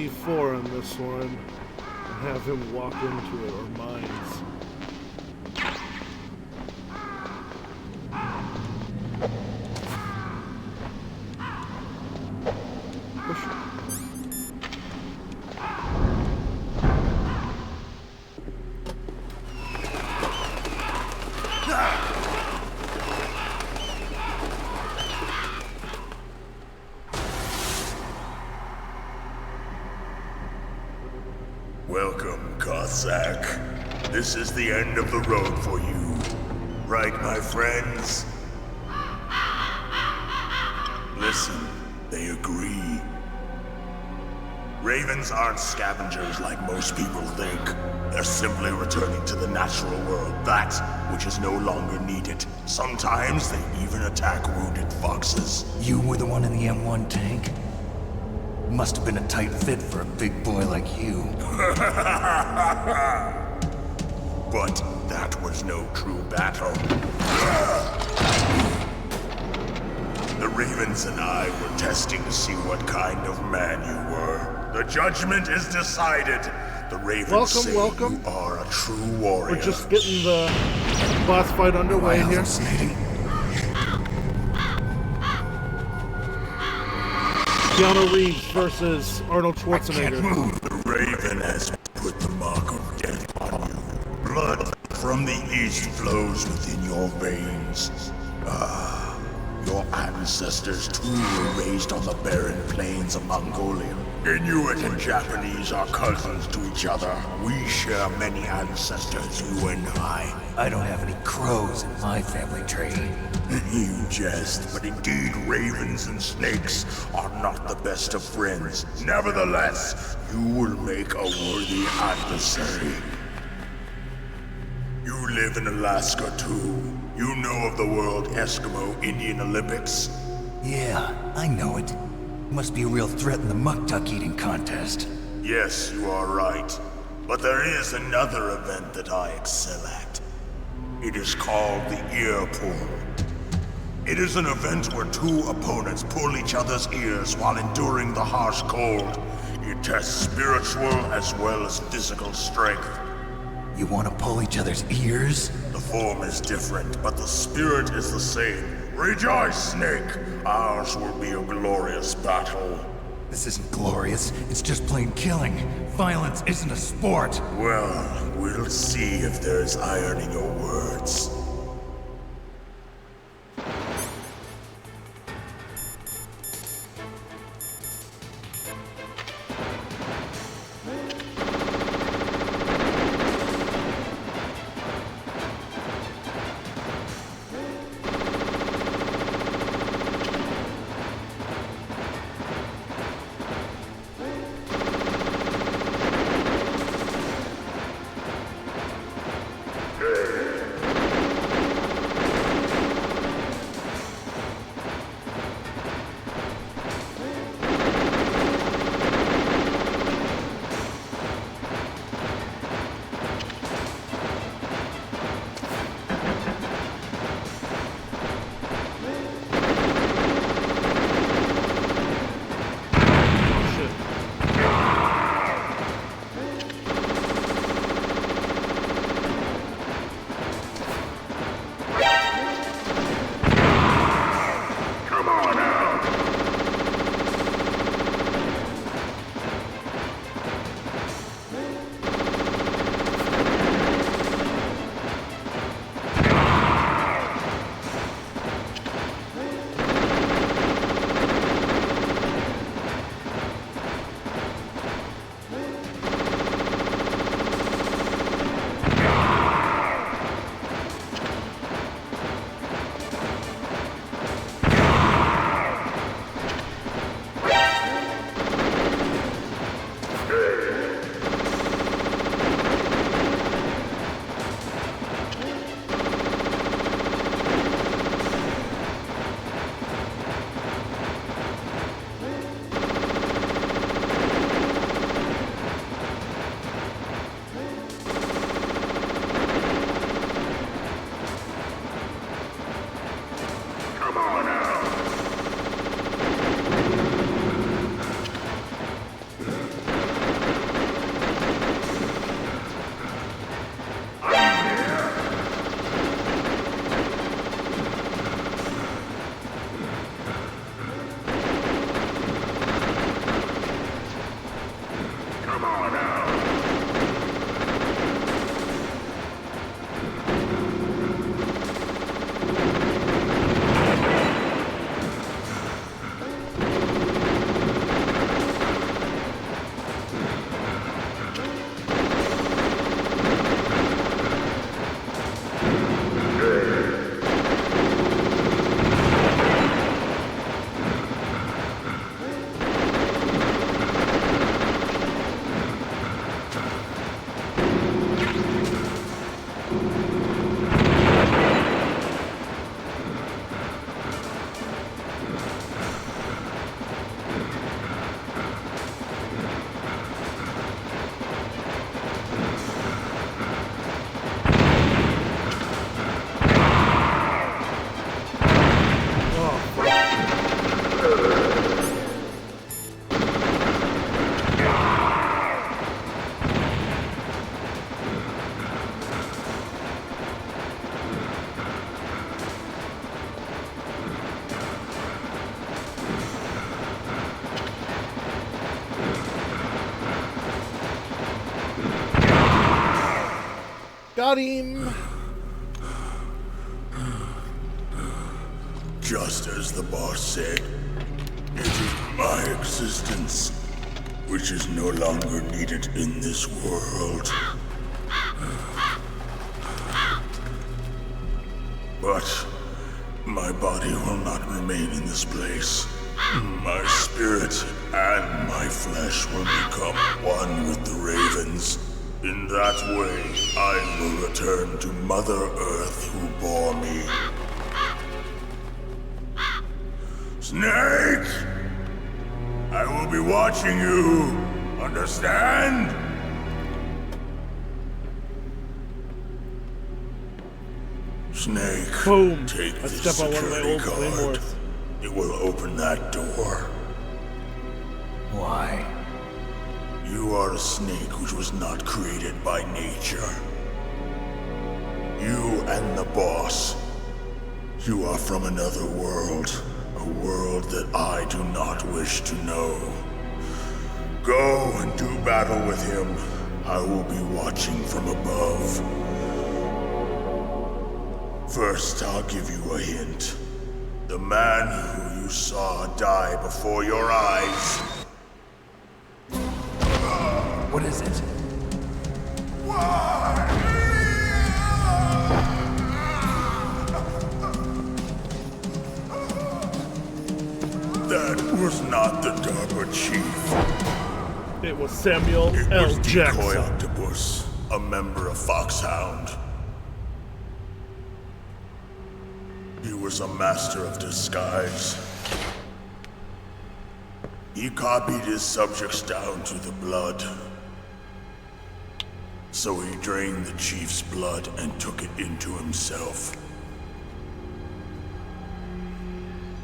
C4 on this one and have him walk into it, or mines. Welcome, Cossack. This is the end of the road for you. Right, my friends? Listen, they agree. Ravens aren't scavengers like most people think. They're simply returning to the natural world, that which is no longer needed. Sometimes they even attack wounded foxes. You were the one in the M1 tank? Must have been a tight fit for a big boy like you. But that was no true battle. The Ravens and I were testing to see what kind of man you were. The judgment is decided. The Ravens say welcome. You are a true warrior. We're just getting the boss fight underway here. Hallucinating? Keanu Reeves versus Arnold I can't Schwarzenegger. move. The Raven has put the mark of death on you. Blood from the east flows within your veins. Your ancestors too were raised on the barren plains of Mongolia. Inuit and Japanese are cousins to each other. We share many ancestors, you and I. I don't have any crows in my family tree. You jest, but indeed ravens and snakes are not the best of friends. Nevertheless, you will make a worthy adversary. You live in Alaska too. You know of the World Eskimo Indian Olympics? Yeah, I know it. Must be a real threat in the muck-duck eating contest. Yes, you are right. But there is another event that I excel at. It is called the Ear Pull. It is an event where two opponents pull each other's ears while enduring the harsh cold. It tests spiritual as well as physical strength. You want to pull each other's ears? The form is different, but the spirit is the same. Rejoice, Snake! Ours will be a glorious battle. This isn't glorious. It's just plain killing. Violence isn't a sport. Well, we'll see if there's iron in your words. Come on out. Got him! Just as the boss said, it is my existence which is no longer needed in this world. But my body will not remain in this place. My spirit and my flesh will become one with the ravens. In that way, I will return to Mother Earth who bore me. Snake! I will be watching you. Understand? Snake, Boom! take I this step on one of my security old card. claymores. It will open that door. Why? You are a snake which was not created by nature. You and the boss. You are from another world. A world that I do not wish to know. Go and do battle with him. I will be watching from above. First, I'll give you a hint. The man who you saw die before your eyes. What is it? That was not the DARPA chief. It was Samuel It L. was Decoy Jackson. Octopus, a member of Foxhound. He was a master of disguise. He copied his subjects down to the blood. So he drained the chief's blood and took it into himself.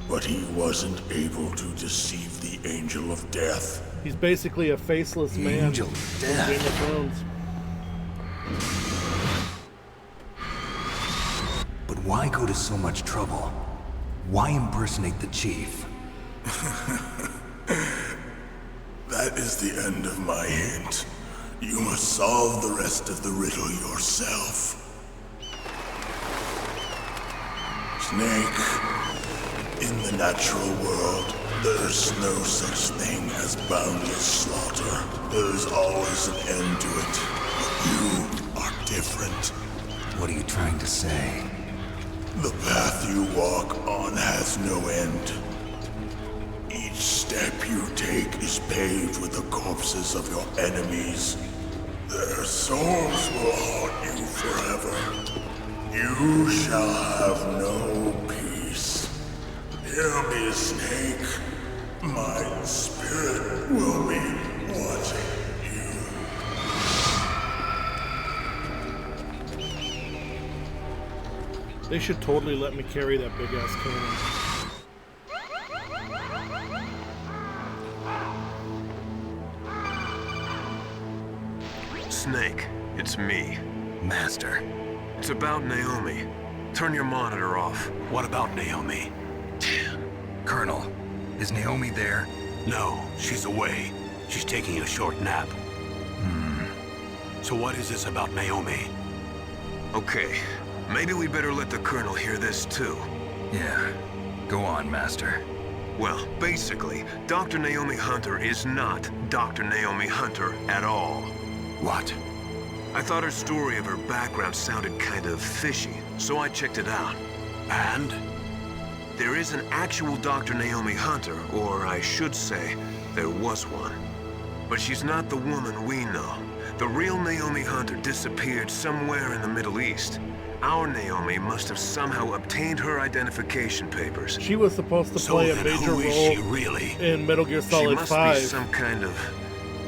But he wasn't able to deceive the Angel of Death. He's basically a faceless The man Angel of from Death. Game of Thrones. But why go to so much trouble? Why impersonate the chief? That is the end of my hint. You must solve the rest of the riddle yourself. Snake, in the natural world, there's no such thing as boundless slaughter. There is always an end to it. But you are different. What are you trying to say? The path you walk on has no end. Each step you take is paved with the corpses of your enemies. Their souls will haunt you forever. You shall have no peace. Hear me, Snake. My spirit will be watching you. They should totally let me carry that big ass cannon. Snake, it's me. Master. It's about Naomi. Turn your monitor off. What about Naomi? Colonel, is Naomi there? No, she's away. She's taking a short nap. So what is this about Naomi? Okay, maybe we better let the Colonel hear this too. Yeah. Go on, Master. Well, basically, Dr. Naomi Hunter is not Dr. Naomi Hunter at all. What? I thought her story of her background sounded kind of fishy, so I checked it out. And? There is an actual Dr. Naomi Hunter, or I should say, there was one. But she's not the woman we know. The real Naomi Hunter disappeared somewhere in the Middle East. Our Naomi must have somehow obtained her identification papers. She was supposed to So play a then major who is she role really? in Metal Gear She Solid must 5. be some kind of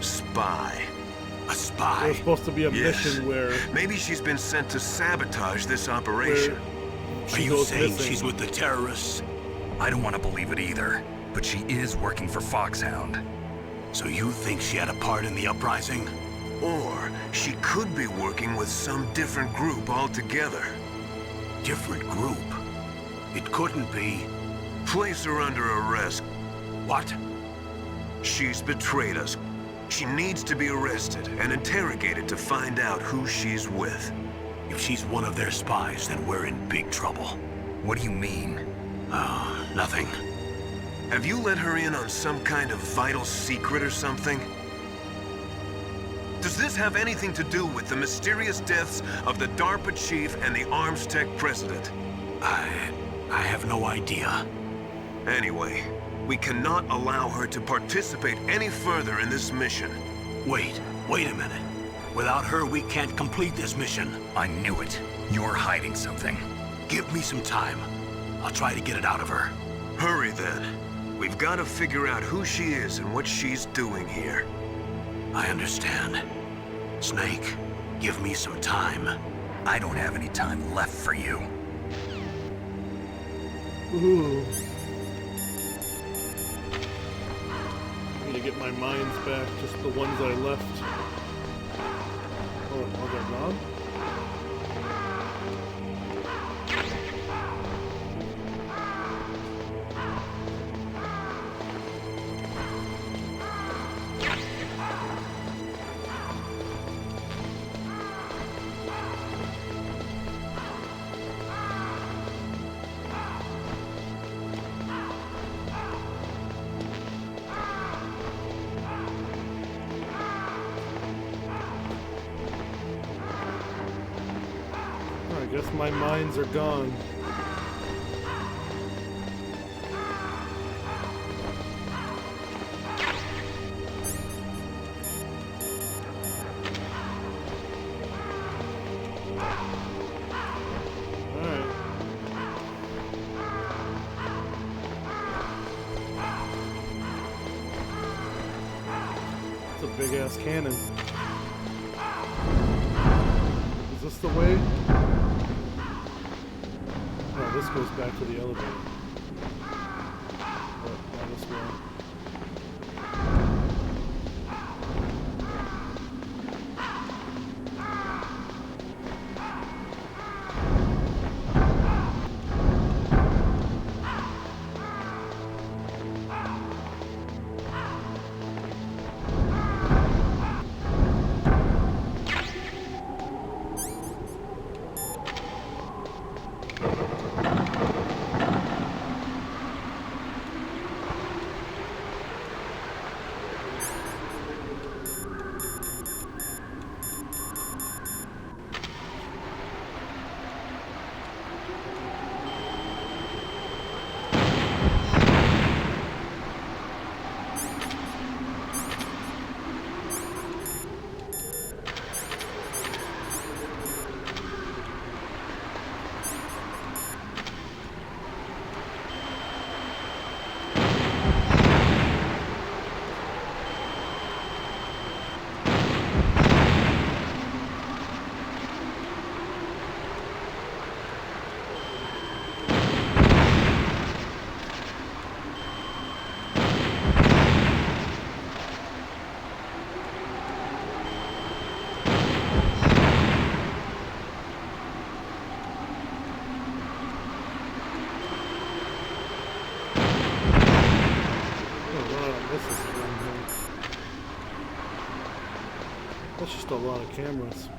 spy. A There was spy? supposed to be a Yes. mission where Maybe she's been sent to sabotage this operation. Are she you goes saying missing. she's with the terrorists? I don't want to believe it either, but she is working for Foxhound. So you think she had a part in the uprising? Or she could be working with some different group altogether. Different group? It couldn't be. Place her under arrest. What? She's betrayed us. She needs to be arrested and interrogated to find out who she's with. If she's one of their spies, then we're in big trouble. What do you mean? Nothing. Have you let her in on some kind of vital secret or something? Does this have anything to do with the mysterious deaths of the DARPA chief and the Arms Tech president? I have no idea. Anyway, we cannot allow her to participate any further in this mission. Wait a minute. Without her, we can't complete this mission. I knew it. You're hiding something. Give me some time. I'll try to get it out of her. Hurry then. We've got to figure out who she is and what she's doing here. I understand. Snake, give me some time. I don't have any time left for you. Ooh. I need to get my mines back, just the ones I left. Oh, are they gone? I guess my mines are gone. Alright. It's a big ass cannon. Is this the way? Oh, this goes back to the elevator. Oh, not this way. That's just a lot of cameras.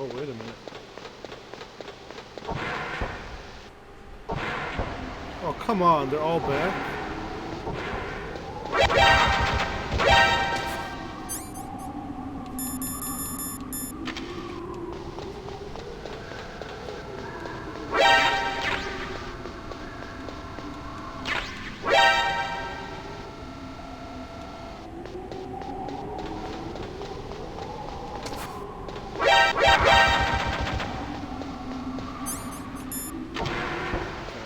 Oh, wait a minute. Oh, come on, they're all back?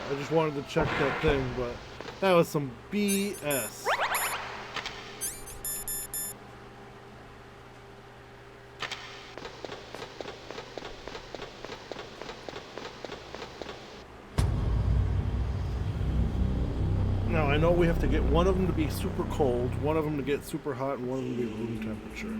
I just wanted to check that thing, but that was some BS. Now, I know we have to get one of them to be super cold, one of them to get super hot, and one of them to be room temperature.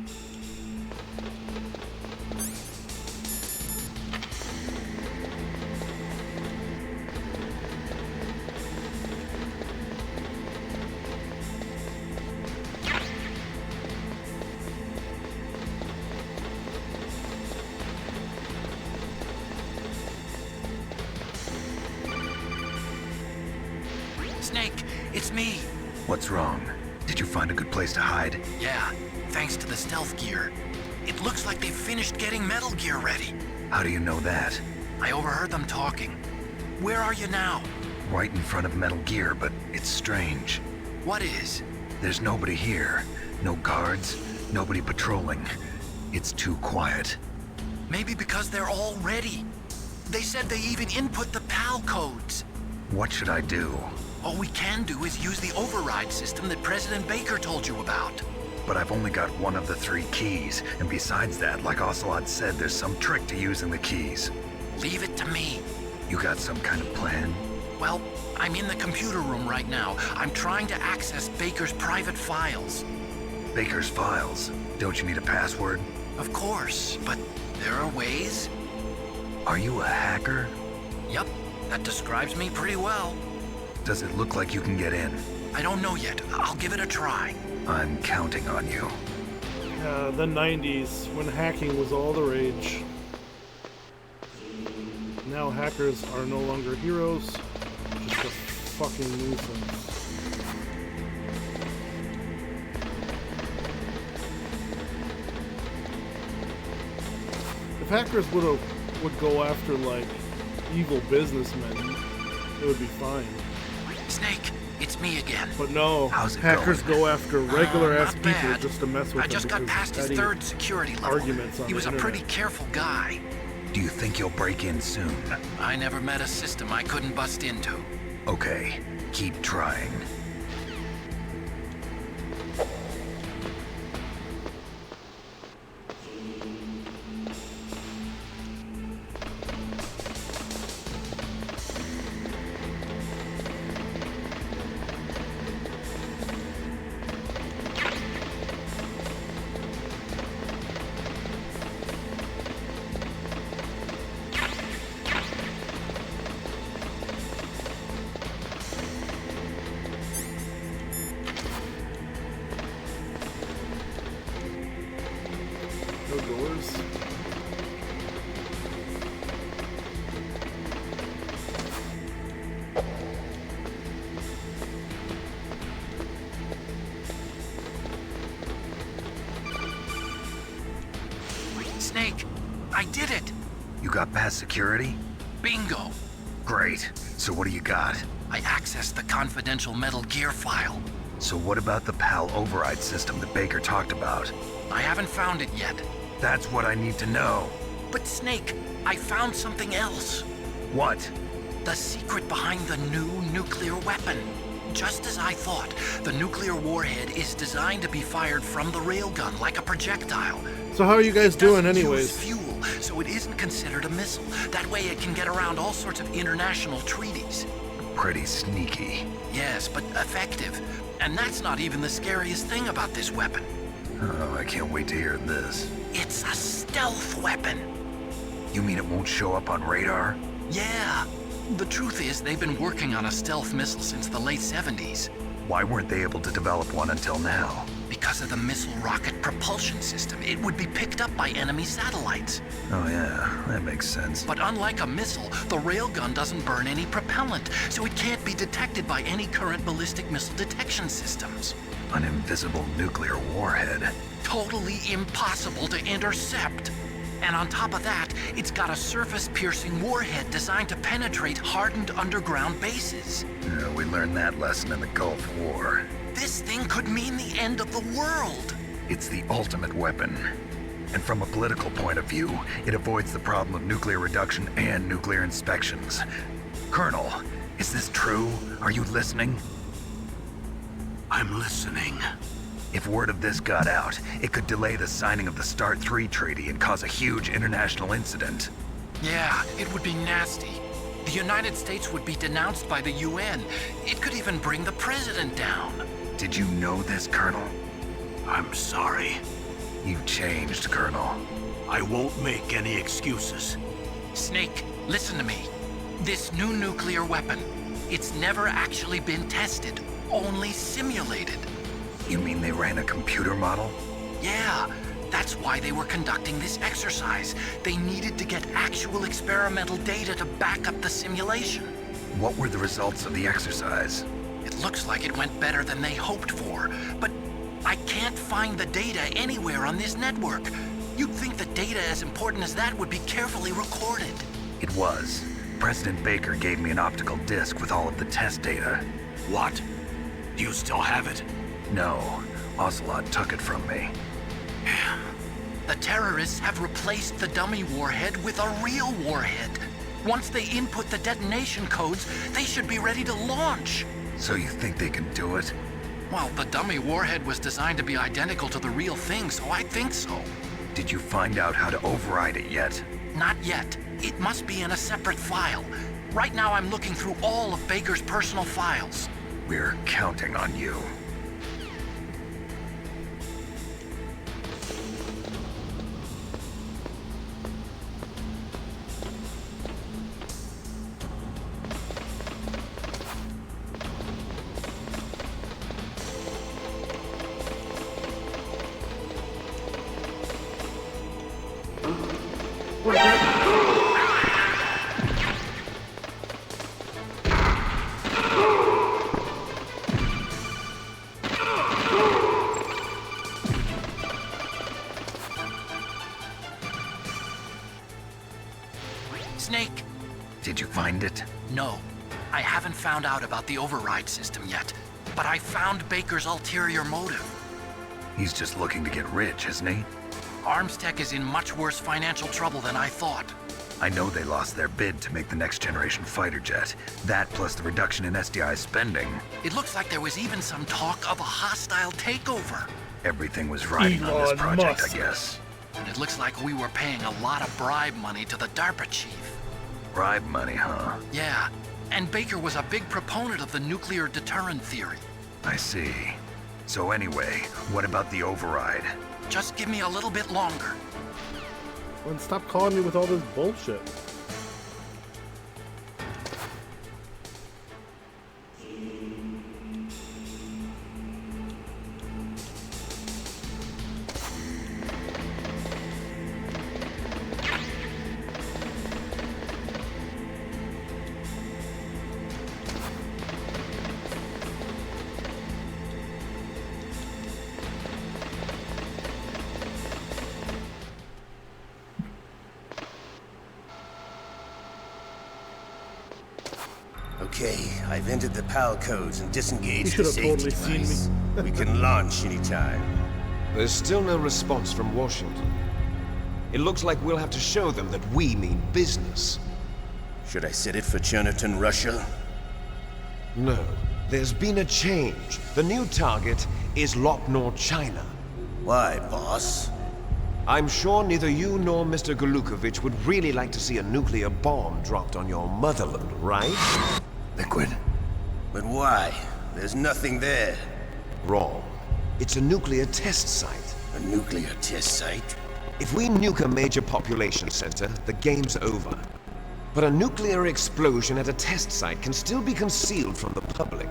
Snake, it's me. What's wrong? Did you find a good place to hide? Yeah, thanks to the stealth gear. It looks like they've finished getting Metal Gear ready. How do you know that? I overheard them talking. Where are you now? Right in front of Metal Gear, but it's strange. What is? There's nobody here. No guards, nobody patrolling. It's too quiet. Maybe because they're all ready. They said they even input the PAL codes. What should I do? All we can do is use the override system that President Baker told you about. But I've only got one of the 3 keys, and besides that, like Ocelot said, there's some trick to using the keys. Leave it to me. You got some kind of plan? Well, I'm in the computer room right now. I'm trying to access Baker's private files. Baker's files? Don't you need a password? Of course, but there are ways. Are you a hacker? Yep, that describes me pretty well. Does it look like you can get in? I don't know yet. I'll give it a try. I'm counting on you. The 90s, when hacking was all the rage. Now hackers are no longer heroes, just a fucking nuisance. If hackers would go after like evil businessmen, it would be fine. Snake, it's me again. But no, How's it hackers going? go after regular ass Not people bad. just to mess with I them. just got because past his petty 3rd security level. arguments on He was the a internet. pretty careful guy. Do you think you'll break in soon? I never met a system I couldn't bust into. Okay, keep trying. No doors. Snake, I did it. You got past security? Bingo. Great. So what do you got? I accessed the confidential Metal Gear file. So what about the PAL override system that Baker talked about? I haven't found it yet. That's what I need to know. But Snake, I found something else. What? The secret behind the new nuclear weapon. Just as I thought, the nuclear warhead is designed to be fired from the railgun like a projectile. So how are you guys doing Doesn't anyways? use fuel, so it isn't considered a missile. That way it can get around all sorts of international treaties. Pretty sneaky. Yes, but effective. And that's not even the scariest thing about this weapon. Oh, I can't wait to hear this. It's a stealth weapon. You mean it won't show up on radar? Yeah. The truth is, they've been working on a stealth missile since the late 70s. Why weren't they able to develop one until now? Because of the missile rocket propulsion system, it would be picked up by enemy satellites. Oh yeah, that makes sense. But unlike a missile, the railgun doesn't burn any propellant, so it can't be detected by any current ballistic missile detection systems. An invisible nuclear warhead. Totally impossible to intercept. And on top of that, it's got a surface-piercing warhead designed to penetrate hardened underground bases. Yeah, we learned that lesson in the Gulf War. This thing could mean the end of the world. It's the ultimate weapon. And from a political point of view, it avoids the problem of nuclear reduction and nuclear inspections. Colonel, is this true? Are you listening? I'm listening. If word of this got out, it could delay the signing of the START 3 treaty and cause a huge international incident. Yeah, it would be nasty. The United States would be denounced by the UN. It could even bring the president down. Did you know this, Colonel? I'm sorry. You've changed, Colonel. I won't make any excuses. Snake, listen to me. This new nuclear weapon, it's never actually been tested, only simulated. You mean they ran a computer model? Yeah, that's why they were conducting this exercise. They needed to get actual experimental data to back up the simulation. What were the results of the exercise? It looks like it went better than they hoped for, but I can't find the data anywhere on this network. You'd think the data as important as that would be carefully recorded. It was. President Baker gave me an optical disc with all of the test data. What? Do you still have it? No, Ocelot took it from me. The terrorists have replaced the dummy warhead with a real warhead. Once they input the detonation codes, they should be ready to launch. So you think they can do it? Well, the dummy warhead was designed to be identical to the real thing, so I think so. Did you find out how to override it yet? Not yet. It must be in a separate file. Right now I'm looking through all of Baker's personal files. We're counting on you. Snake! Did you find it? No. I haven't found out about the override system yet, but I found Baker's ulterior motive. He's just looking to get rich, isn't he? Armstech is in much worse financial trouble than I thought. I know they lost their bid to make the next generation fighter jet. That plus the reduction in SDI spending. It looks like there was even some talk of a hostile takeover. Everything was riding on this Elon project, Musk. I guess. And it looks like we were paying a lot of bribe money to the DARPA chief. Bribe money, huh? Yeah, and Baker was a big proponent of the nuclear deterrent theory. I see. So anyway, what about the override? Just give me a little bit longer. And stop calling me with all this bullshit. I've entered the PAL codes and He disengaged should the have totally safety seen me. device. We can launch anytime. There's still no response from Washington. It looks like we'll have to show them that we mean business. Should I set it for Cherniton, Russia? No, there's been a change. The new target is Lopnor, China. Why, boss? I'm sure neither you nor Mr. Golukovich would really like to see a nuclear bomb dropped on your motherland, right? Liquid. But why? There's nothing there. Wrong. It's a nuclear test site. A nuclear test site? If we nuke a major population center, the game's over. But a nuclear explosion at a test site can still be concealed from the public.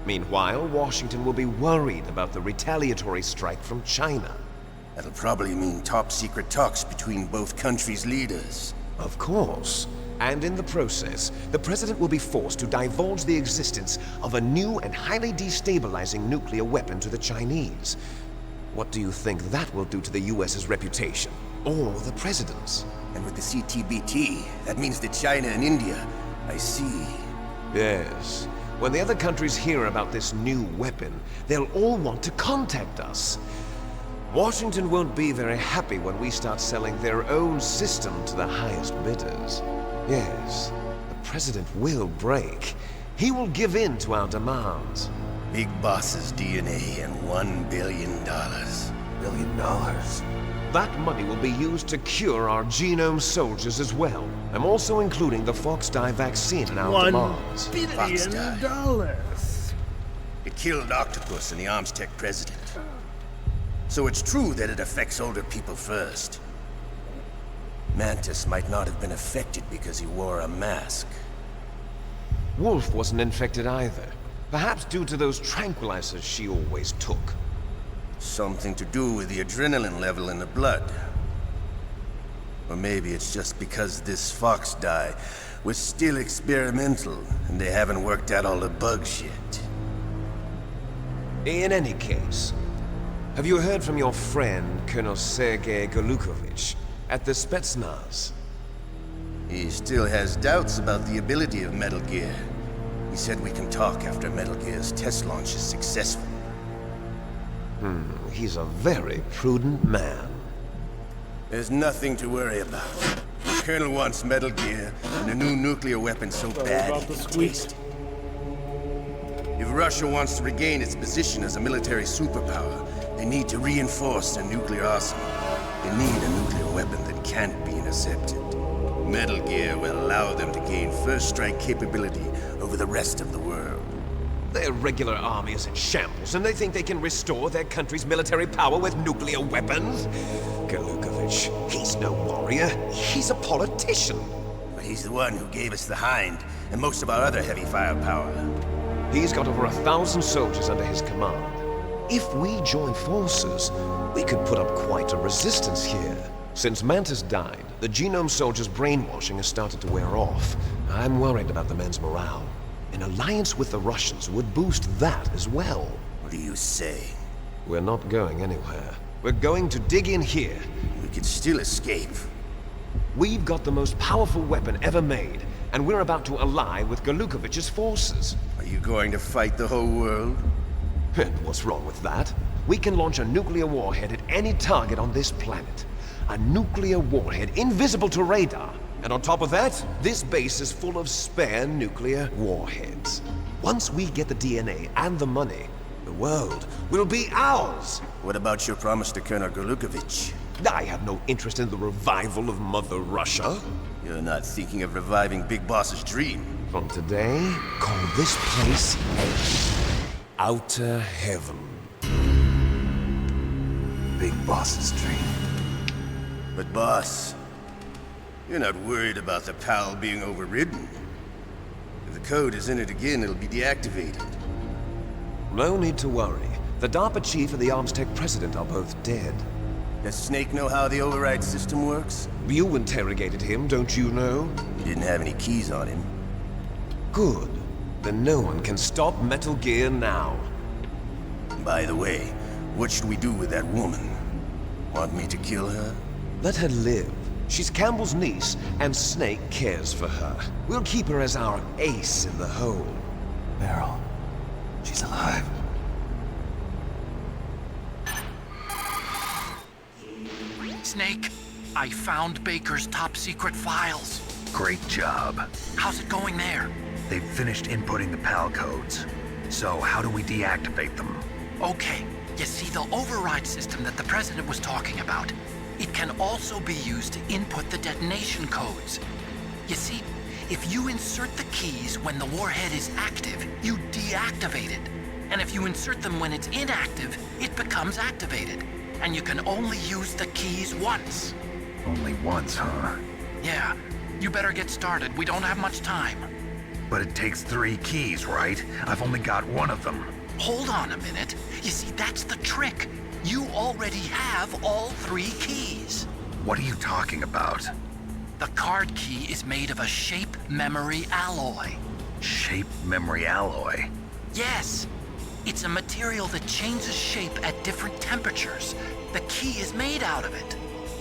Meanwhile, Washington will be worried about the retaliatory strike from China. That'll probably mean top-secret talks between both countries' leaders. Of course. And in the process, the President will be forced to divulge the existence of a new and highly destabilizing nuclear weapon to the Chinese. What do you think that will do to the US's reputation? Or the President's? And with the CTBT, that means that China and India... I see. Yes. When the other countries hear about this new weapon, they'll all want to contact us. Washington won't be very happy when we start selling their own system to the highest bidders. Yes, the President will break. He will give in to our demands. Big Boss's DNA and $1 billion. $1 billion. That money will be used to cure our genome soldiers as well. I'm also including the Fox Die vaccine in our $1 demands. billion. It killed Octopus and the Armstech president. So it's true that it affects older people first. Mantis might not have been affected because he wore a mask. Wolf wasn't infected either. Perhaps due to those tranquilizers she always took. Something to do with the adrenaline level in the blood. Or maybe it's just because this Fox Die was still experimental and they haven't worked out all the bugs yet. In any case, have you heard from your friend, Colonel Sergei Golukovich, at the Spetsnaz? He still has doubts about the ability of Metal Gear. He said we can talk after Metal Gear's test launch is successful. He's a very prudent man. There's nothing to worry about. The Colonel wants Metal Gear and a new nuclear weapon so bad about he to can squeak. taste it. If Russia wants to regain its position as a military superpower, they need to reinforce their nuclear arsenal. They need a nuclear weapon that can't be intercepted. Metal Gear will allow them to gain first strike capability over the rest of the world. Their regular army is in shambles, and they think they can restore their country's military power with nuclear weapons? Golukovich, he's no warrior. He's a politician. But he's the one who gave us the Hind and most of our other heavy firepower. He's got over 1,000 soldiers under his command. If we join forces, we could put up quite a resistance here. Since Mantis died, the Genome Soldiers' brainwashing has started to wear off. I'm worried about the men's morale. An alliance with the Russians would boost that as well. What do you say? We're not going anywhere. We're going to dig in here. We could still escape. We've got the most powerful weapon ever made, and we're about to ally with Golukovich's forces. Are you going to fight the whole world? And what's wrong with that? We can launch a nuclear warhead at any target on this planet. A nuclear warhead invisible to radar. And on top of that, this base is full of spare nuclear warheads. Once we get the DNA and the money, the world will be ours. What about your promise to Colonel Golukovich? I have no interest in the revival of Mother Russia. You're not thinking of reviving Big Boss's dream. From today, call this place Outer Heaven. Big Boss's dream. But boss, you're not worried about the PAL being overridden. If the code is in it again, it'll be deactivated. No need to worry. The DARPA chief and the Armstech president are both dead. Does Snake know how the override system works? You interrogated him, don't you know? He didn't have any keys on him. Good. Then no one can stop Metal Gear now. By the way, what should we do with that woman? Want me to kill her? Let her live. She's Campbell's niece, and Snake cares for her. We'll keep her as our ace in the hole. Beryl. She's alive. Snake, I found Baker's top secret files. Great job. How's it going there? They've finished inputting the PAL codes. So how do we deactivate them? Okay, you see the override system that the President was talking about. It can also be used to input the detonation codes. You see, if you insert the keys when the warhead is active, you deactivate it. And if you insert them when it's inactive, it becomes activated. And you can only use the keys once. Only once, huh? Yeah, you better get started. We don't have much time. But it takes 3 keys, right? I've only got 1 of them. Hold on a minute. You see, that's the trick. You already have all 3 keys. What are you talking about? The card key is made of a shape memory alloy. Shape memory alloy? Yes. It's a material that changes shape at different temperatures. The key is made out of it.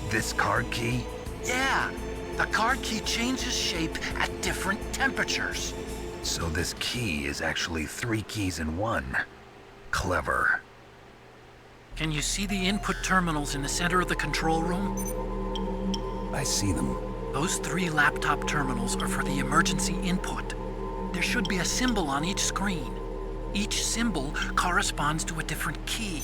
This card key? Yeah. The card key changes shape at different temperatures. So this key is actually 3 keys in 1. Clever. Can you see the input terminals in the center of the control room? I see them. Those 3 laptop terminals are for the emergency input. There should be a symbol on each screen. Each symbol corresponds to a different key.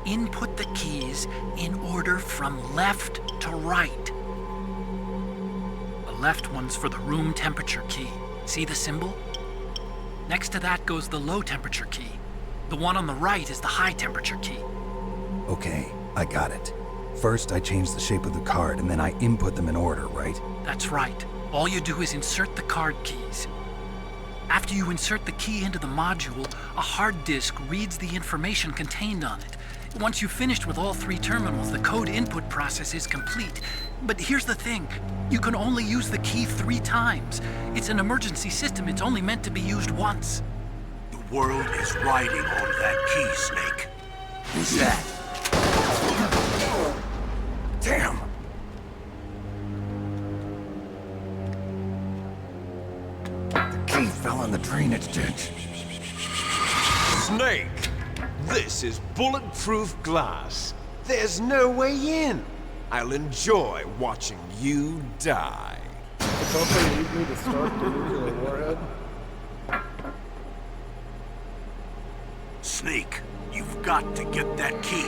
Input the keys in order from left to right. The left one's for the room temperature key. See the symbol? Next to that goes the low temperature key. The one on the right is the high temperature key. Okay, I got it. First, I change the shape of the card, and then I input them in order, right? That's right. All you do is insert the card keys. After you insert the key into the module, a hard disk reads the information contained on it. Once you've finished with all 3 terminals, the code input process is complete. But here's the thing. You can only use the key 3 times. It's an emergency system. It's only meant to be used once. The world is riding on that key, Snake. Who's that? Damn! The key fell on the drainage ditch. Snake! This is bulletproof glass. There's no way in. I'll enjoy watching you die. Don't they need me to start the nuclear warhead? Snake, you've got to get that key.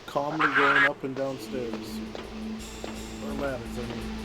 Calmly going up and downstairs. Or ladders, I mean.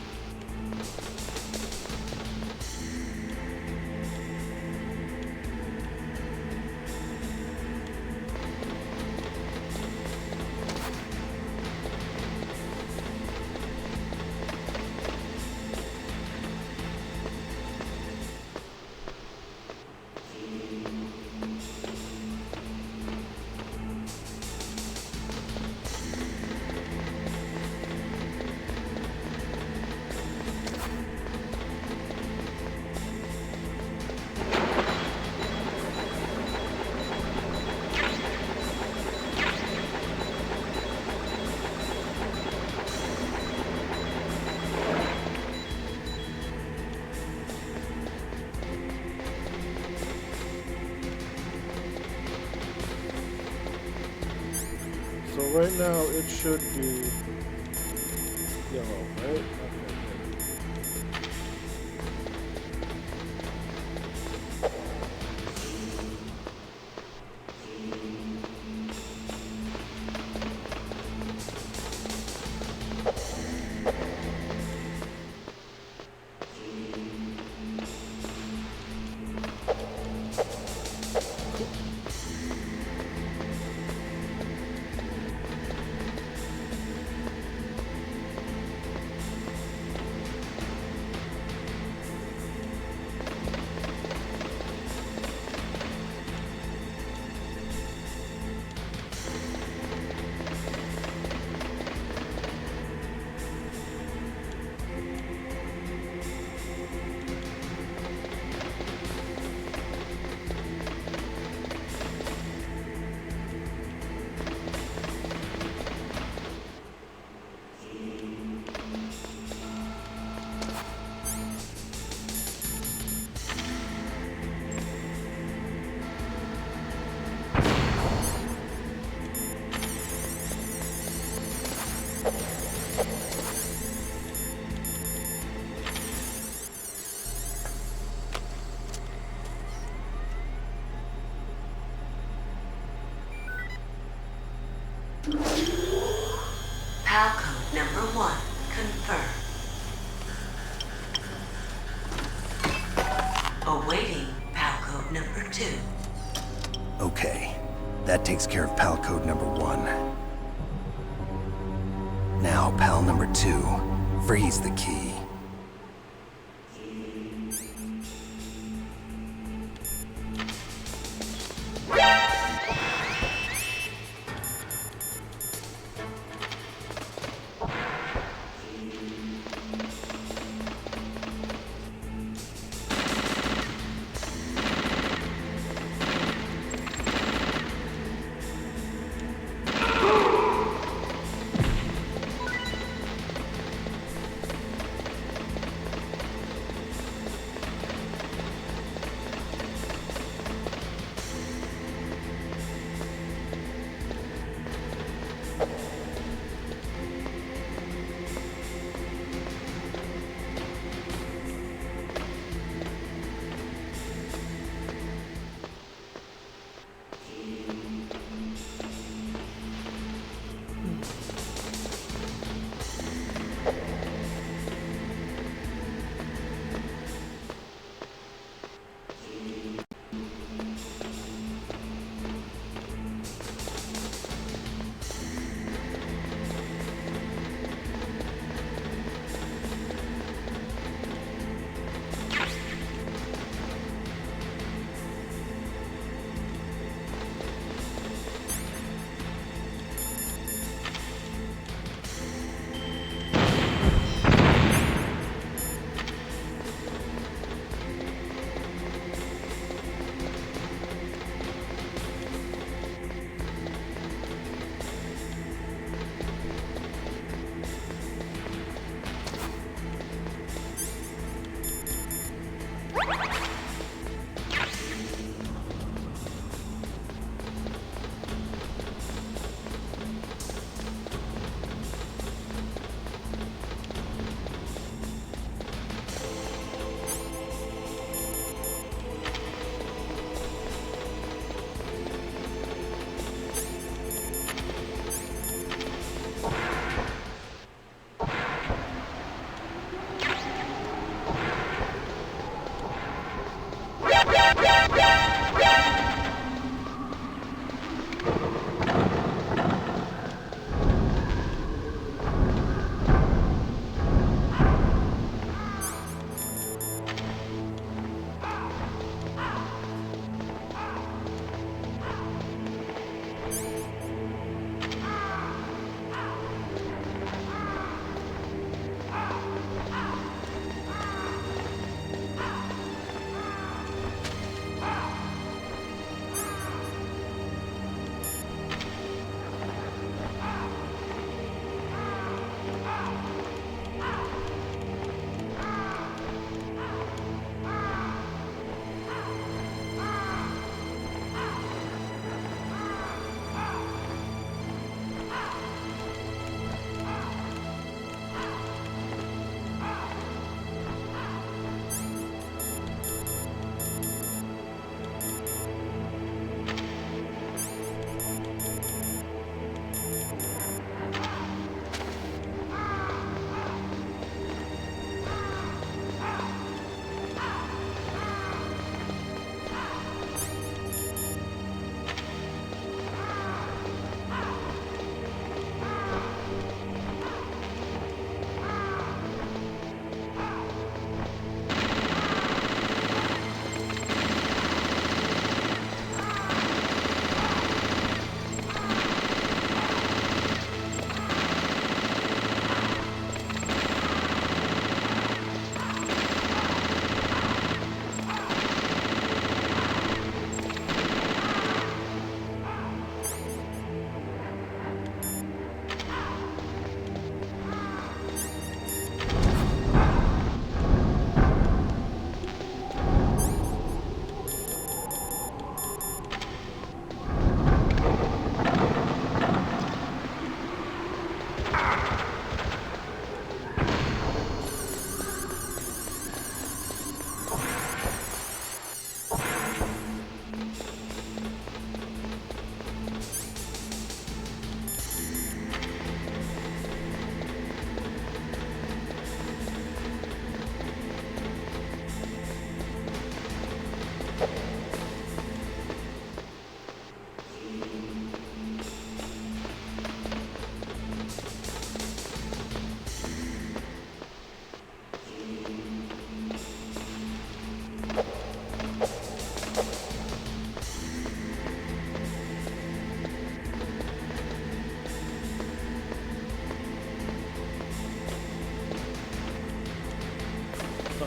So right now it should be yellow, right? Okay. PAL code number 1 confirmed. Awaiting PAL code number 2. Okay, that takes care of PAL code number 1. Now, PAL number 2, freeze the key.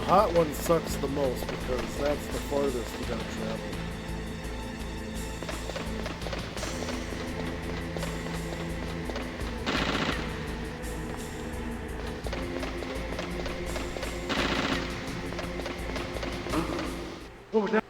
hot one sucks the most because that's the farthest you gotta travel. What was that?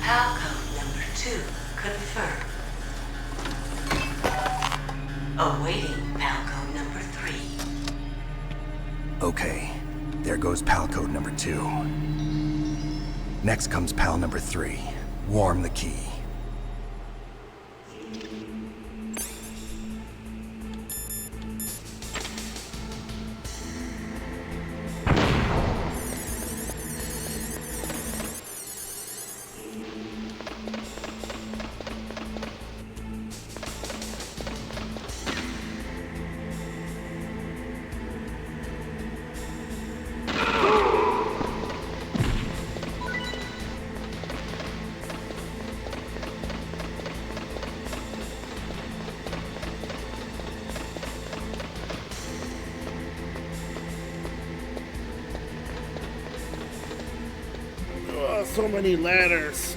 PAL code number 2 confirmed. Awaiting PAL code number 3. Okay, there goes PAL code number 2. Next comes PAL number 3. Warm the key. Oh, so many ladders.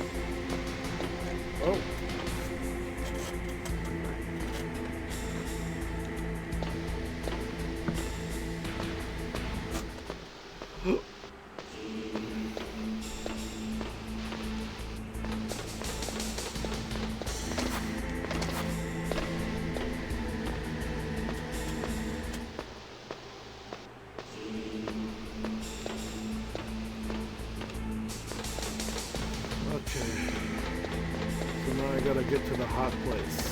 Oh. Okay. So now I gotta get to the hot place.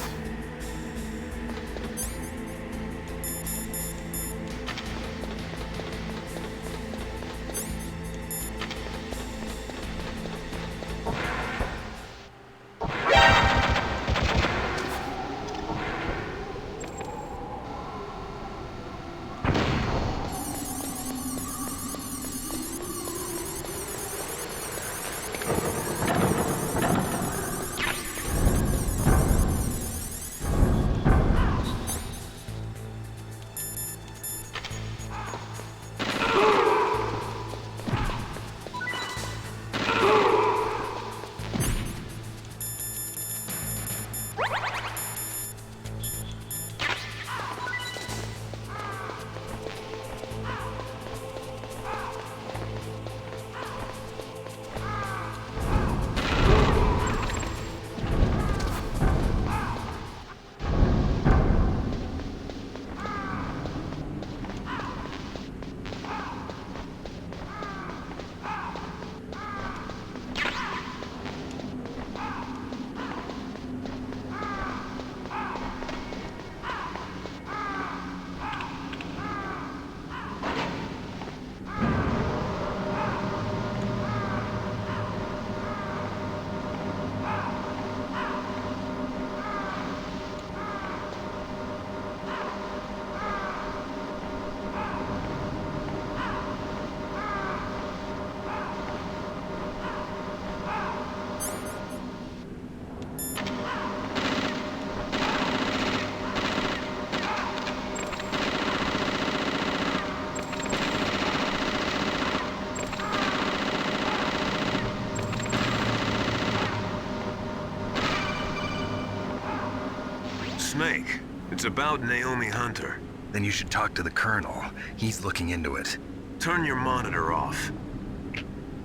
Snake, it's about Naomi Hunter. Then you should talk to the Colonel. He's looking into it. Turn your monitor off.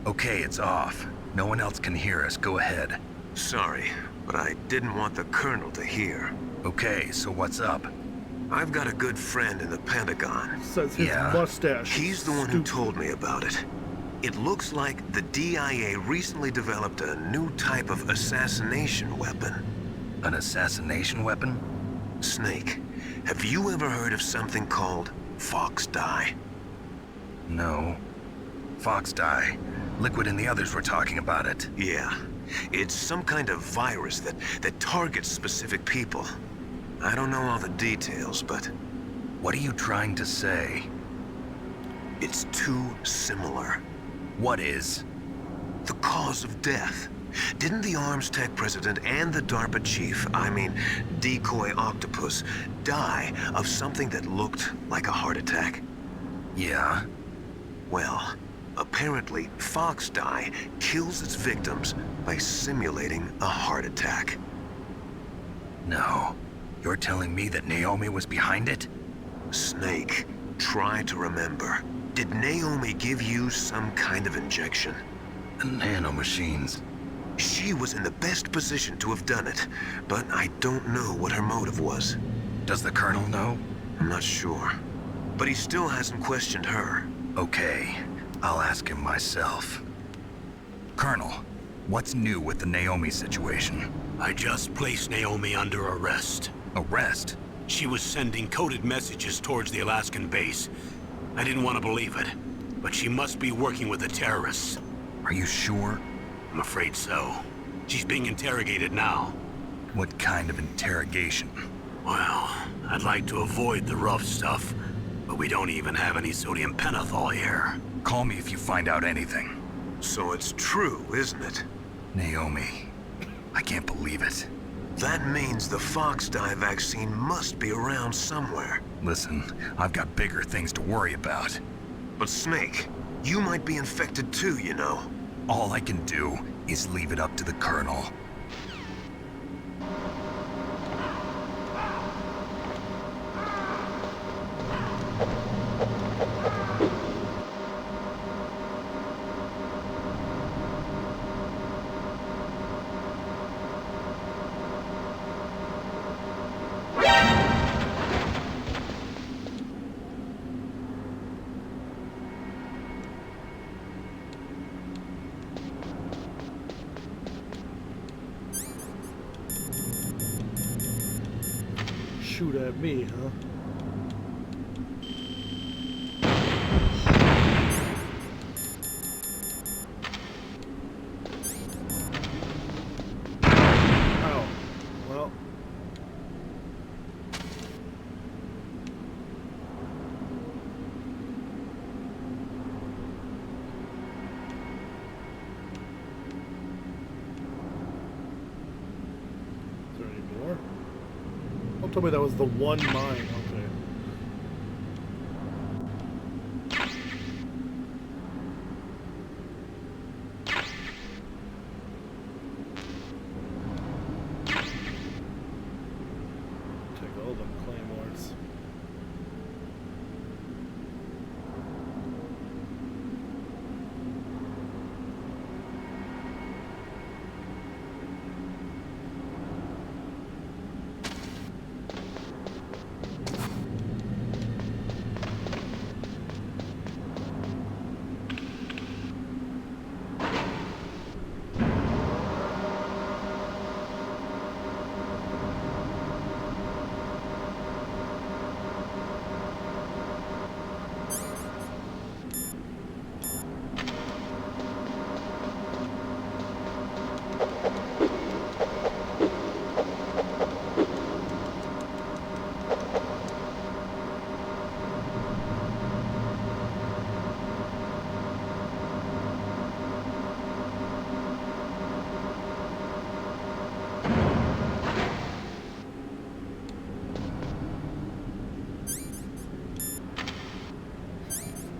Okay, it's off. No one else can hear us. Go ahead. Sorry, but I didn't want the Colonel to hear. Okay, so what's up? I've got a good friend in the Pentagon. Says his Yeah. mustache. He's the one who told me about it. It looks like the DIA recently developed a new type of assassination weapon. An assassination weapon? Snake, have you ever heard of something called Fox Dye? No. Fox dye. Liquid and the others were talking about it. Yeah, It's some kind of virus that targets specific people. I don't know all the details, but What are you trying to say? it's too similar. What is? The cause of death. Didn't the Arms Tech president and the DARPA chief, I mean, Decoy Octopus, die of something that looked like a heart attack? Yeah? Well, apparently, Foxdie kills its victims by simulating a heart attack. No. You're telling me that Naomi was behind it? Snake, try to remember. Did Naomi give you some kind of injection? The nanomachines. She was in the best position to have done it, but I don't know what her motive was. Does the Colonel know? I'm not sure. But he still hasn't questioned her. Okay, I'll ask him myself. Colonel, what's new with the Naomi situation? I just placed Naomi under arrest. Arrest? She was sending coded messages towards the Alaskan base. I didn't want to believe it, but she must be working with the terrorists. Are you sure? I'm afraid so. She's being interrogated now. What kind of interrogation? Well, I'd like to avoid the rough stuff, but we don't even have any sodium pentothal here. Call me if you find out anything. So it's true, isn't it? Naomi, I can't believe it. That means the Foxdie vaccine must be around somewhere. Listen, I've got bigger things to worry about. But Snake, you might be infected too, you know. All I can do is leave it up to the Colonel. Shoot at me, huh? Oh, well. Is there any more? Don't tell me that was the one mine. Okay. Take all them claymores.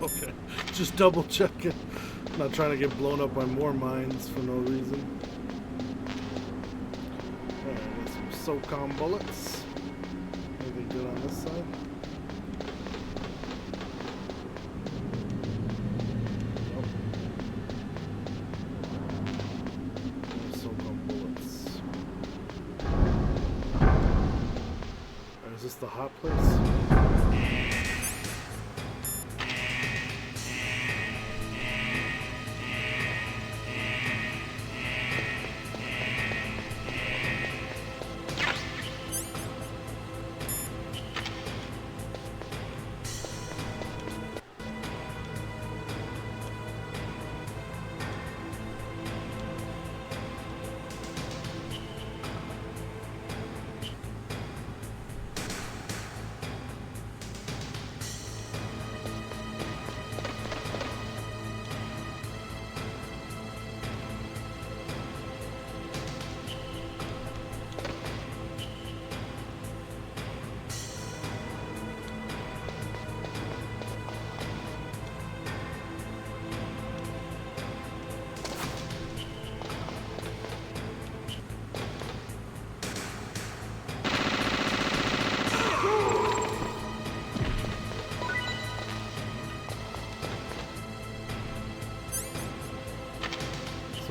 Okay, just double checking. Not trying to get blown up by more mines for no reason. Alright, got some SOCOM bullets. Anything good on this side? Nope. No SOCOM bullets. Alright, is this the hot place?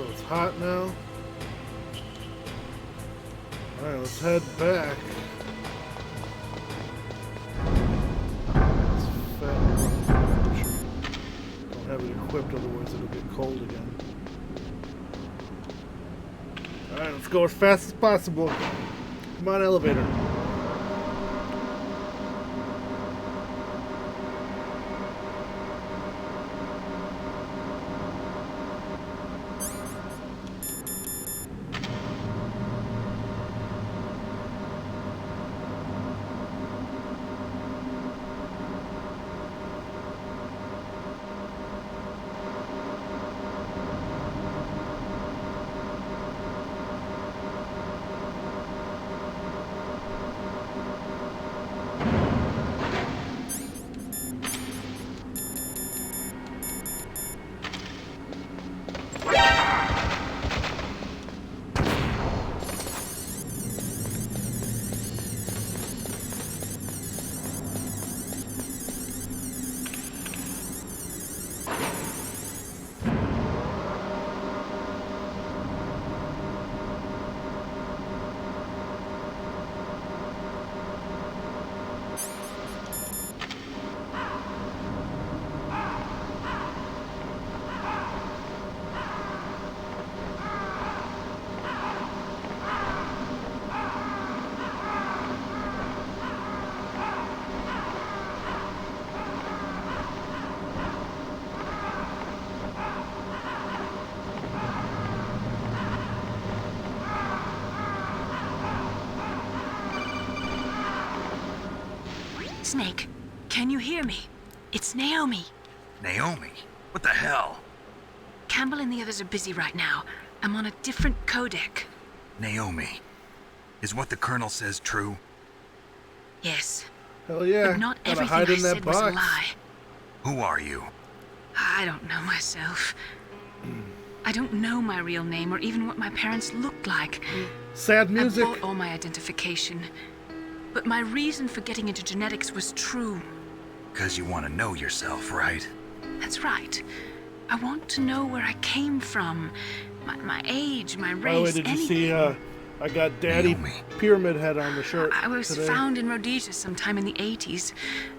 So it's hot now. Alright, let's head back. Don't have it equipped, otherwise it'll get cold again. Alright, let's go as fast as possible. Come on, elevator. Snake, can you hear me? It's Naomi. Naomi? What the hell? Campbell and the others are busy right now. I'm on a different codec. Naomi, is what the Colonel says true? Yes. Hell yeah. But not Gotta everything hide I in that said was a box. lie. Who are you? I don't know myself. I don't know my real name or even what my parents looked like. Sad music. I bought all my identification. But my reason for getting into genetics was true. Because you want to know yourself, right? That's right. I want to know where I came from. My age, my race, By the way, did you see, I got Daddy Naomi. Pyramid Head on the shirt I was today. found in Rhodesia sometime in the 80s.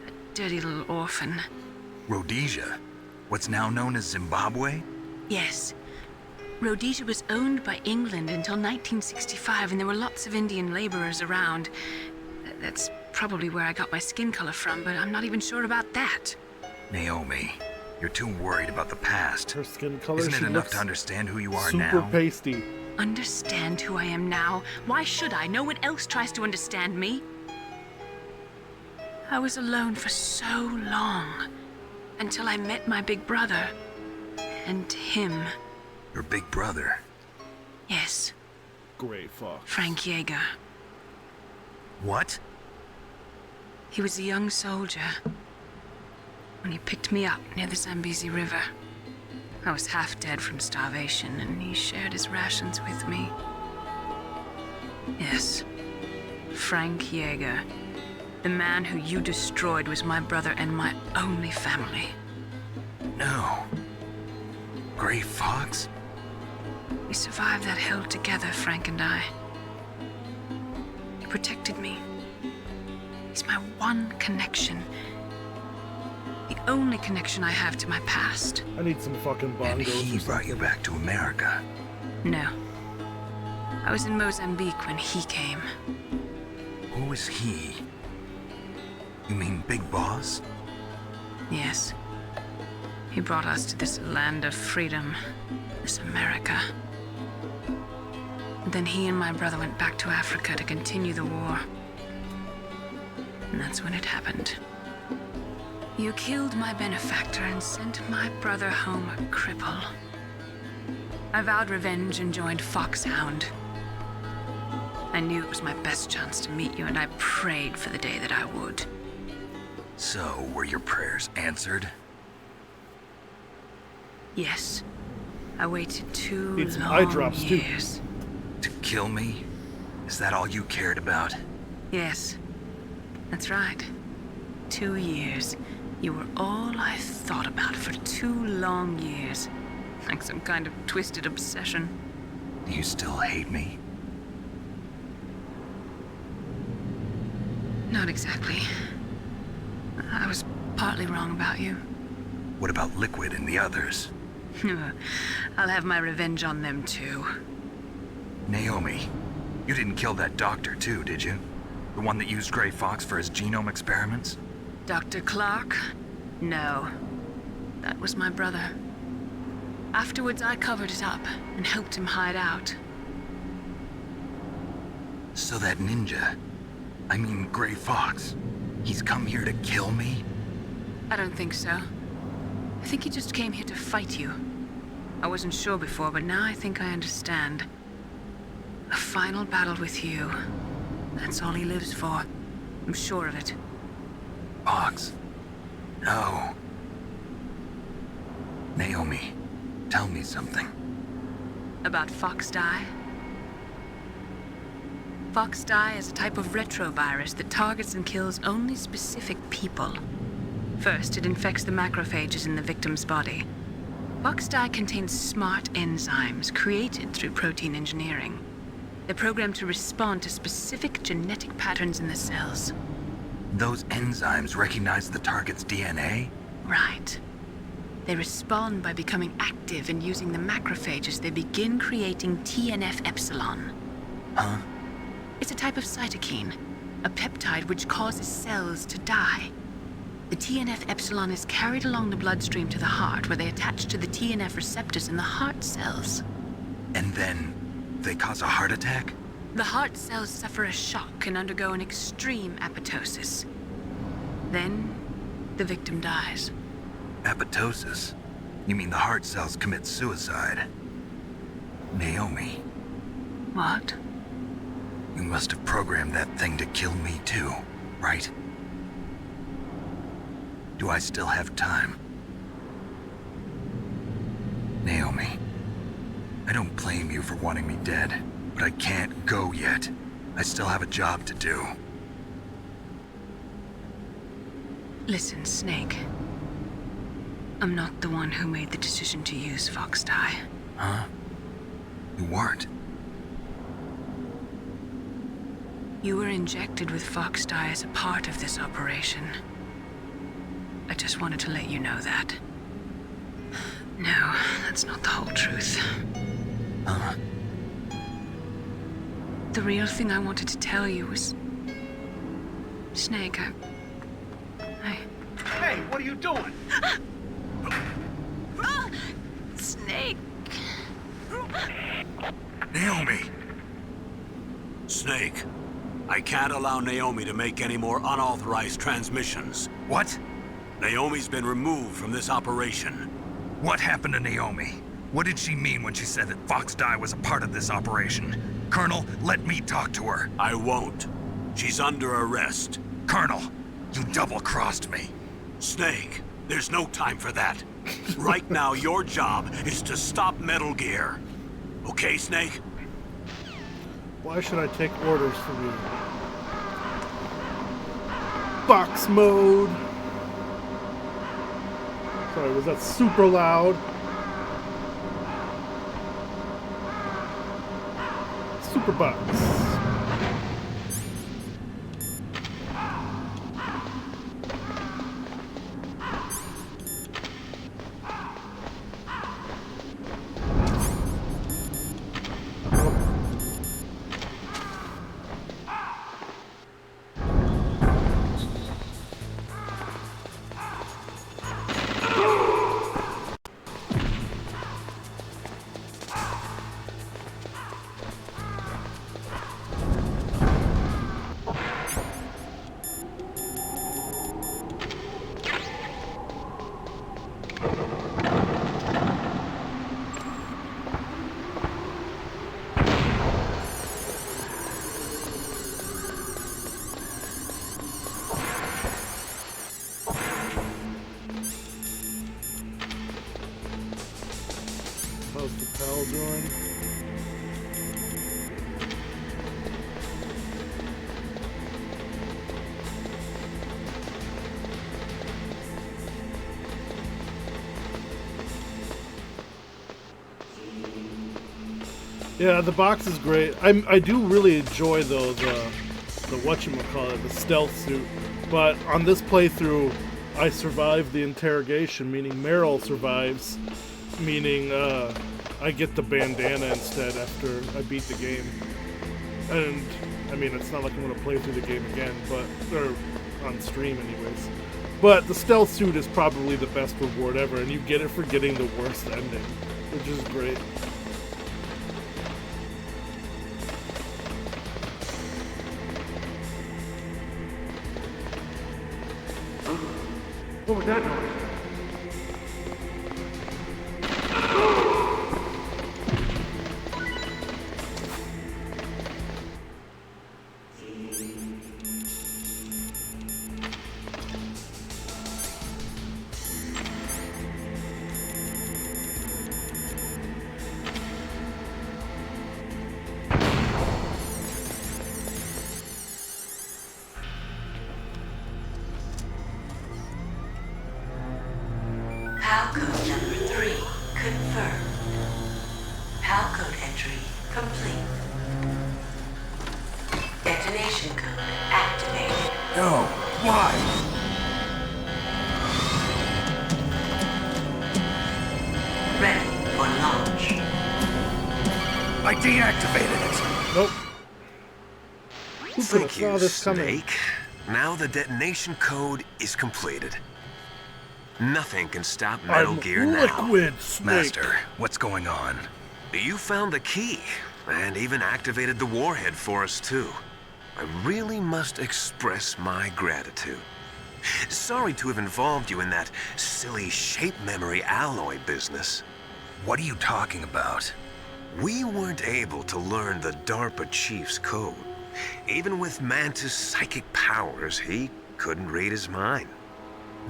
A dirty little orphan. Rhodesia? What's now known as Zimbabwe? Yes. Rhodesia was owned by England until 1965, and there were lots of Indian laborers around. That's probably where I got my skin color from, but I'm not even sure about that. Naomi, you're too worried about the past. Her skin color, Isn't it she enough looks to understand who you are super now? pasty. Understand who I am now? Why should I? No one else tries to understand me. I was alone for so long, until I met my big brother. And him. Your big brother? Yes. Gray Fox. Frank Yeager. What? He was a young soldier when he picked me up near the Zambezi River. I was half dead from starvation, and he shared his rations with me. Yes, Frank Yeager. The man who you destroyed was my brother and my only family. No. Gray Fox? We survived that hell together, Frank and I. He protected me. He's my one connection. The only connection I have to my past. I need some fucking bongos. And he or brought you something. back to America. No. I was in Mozambique when he came. Who is he? You mean Big Boss? Yes. He brought us to this land of freedom, this America. And then he and my brother went back to Africa to continue the war. And that's when it happened. You killed my benefactor and sent my brother home a cripple. I vowed revenge and joined Foxhound. I knew it was my best chance to meet you, and I prayed for the day that I would. So, were your prayers answered? Yes. I waited two Need some long eye drops, too. years. To kill me? Is that all you cared about? Yes. That's right. 2 years. You were all I thought about for 2 long years. Like some kind of twisted obsession. Do you still hate me? Not exactly. I was partly wrong about you. What about Liquid and the others? I'll have my revenge on them too. Naomi, you didn't kill that doctor too, did you? The one that used Grey Fox for his genome experiments? Dr. Clark? No. That was my brother. Afterwards, I covered it up and helped him hide out. So that ninja, I mean Grey Fox, he's come here to kill me? I don't think so. I think he just came here to fight you. I wasn't sure before, but now I think I understand. A final battle with you. That's all he lives for. I'm sure of it. Fox. No. Naomi, tell me something. About Fox Die? Fox Die is a type of retrovirus that targets and kills only specific people. First, it infects the macrophages in the victim's body. Fox Die contains smart enzymes created through protein engineering. They're programmed to respond to specific genetic patterns in the cells. Those enzymes recognize the target's DNA? Right. They respond by becoming active and using the macrophages. They begin creating TNF-epsilon. Huh? It's a type of cytokine, a peptide which causes cells to die. The TNF-epsilon is carried along the bloodstream to the heart, where they attach to the TNF receptors in the heart cells. And then they cause a heart attack? The heart cells suffer a shock and undergo an extreme apoptosis. Then, the victim dies. Apoptosis? You mean the heart cells commit suicide? Naomi. What? You must have programmed that thing to kill me too, right? Do I still have time? Naomi, I don't blame you for wanting me dead, but I can't go yet. I still have a job to do. Listen, Snake. I'm not the one who made the decision to use Fox Die. Huh? You weren't? You were injected with Fox Die as a part of this operation. I just wanted to let you know that. No, that's not the whole truth. Huh? The real thing I wanted to tell you was... Snake, Hey, what are you doing? Snake! Naomi! Snake, I can't allow Naomi to make any more unauthorized transmissions. What? Naomi's been removed from this operation. What happened to Naomi? What did she mean when she said that Fox Die was a part of this operation? Colonel, let me talk to her. I won't. She's under arrest. Colonel, you double-crossed me. Snake, there's no time for that. Right now, your job is to stop Metal Gear. Okay, Snake? Why should I take orders from you? Box mode! Sorry, was that super loud? Super box. Yeah, the box is great. I do really enjoy though the whatchamacallit, the stealth suit. But on this playthrough, I survived the interrogation, meaning Meryl survives, meaning I get the bandana instead after I beat the game. And I mean, it's not like I'm gonna play through the game again, or on stream anyways. But the stealth suit is probably the best reward ever, and you get it for getting the worst ending, which is great. What was that noise? Palcode number 3 confirmed. Palcode entry complete. Detonation code activated. No, why? Ready for launch. I deactivated it. Nope. Who could have Thank you, saw this coming? Snake. Now the detonation code is completed. Nothing can stop Metal I'm Gear now. Liquid Snake. Master, what's going on? You found the key, and even activated the warhead for us too. I really must express my gratitude. Sorry to have involved you in that silly shape memory alloy business. What are you talking about? We weren't able to learn the DARPA chief's code. Even with Mantis' psychic powers, he couldn't read his mind.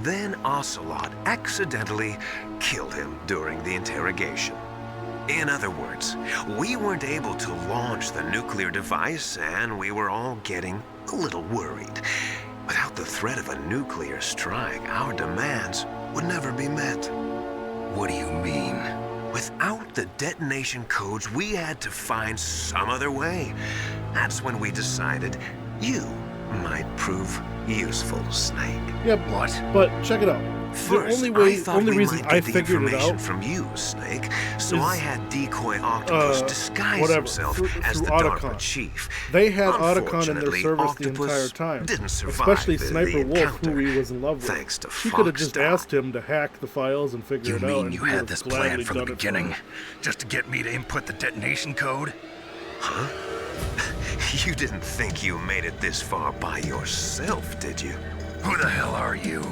Then Ocelot accidentally killed him during the interrogation. In other words, we weren't able to launch the nuclear device, and we were all getting a little worried. Without the threat of a nuclear strike, our demands would never be met. What do you mean? Without the detonation codes, we had to find some other way. That's when we decided you might prove useful, Snake. Yep. What? But check it out. First, the I thought only we reason might I get the figured it information out from you, Snake. So is, I had Decoy Octopus disguise whatever, himself through as the Otacon. DARPA chief. They had Otacon in their Unfortunately, service the Octopus entire time. didn't survive Especially the Sniper Wolf, encounter, who he was in love with. thanks to She could have just Foxdot. asked him to hack the files and figure You it out. mean and you he had would've this gladly plan from the done it for beginning? him. Just to get me to input the detonation code? Huh? You didn't think you made it this far by yourself, did you? Who the hell are you?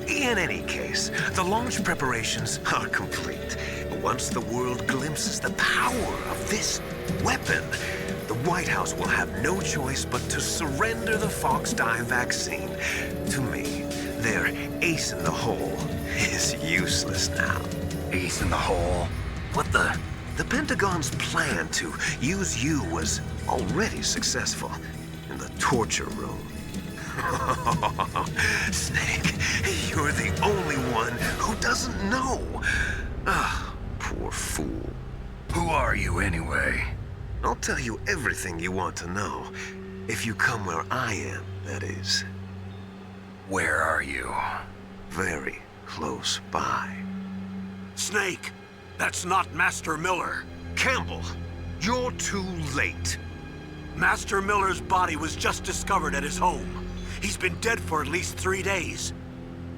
In any case, the launch preparations are complete. Once the world glimpses the power of this weapon, the White House will have no choice but to surrender the Foxdie vaccine. To me, their ace in the hole is useless now. Ace in the hole? What the? The Pentagon's plan to use you was already successful in the torture room. Snake, you're the only one who doesn't know. Ah, poor fool. Who are you anyway? I'll tell you everything you want to know. If you come where I am, that is. Where are you? Very close by. Snake, that's not Master Miller. Campbell, you're too late. Master Miller's body was just discovered at his home. He's been dead for at least 3 days.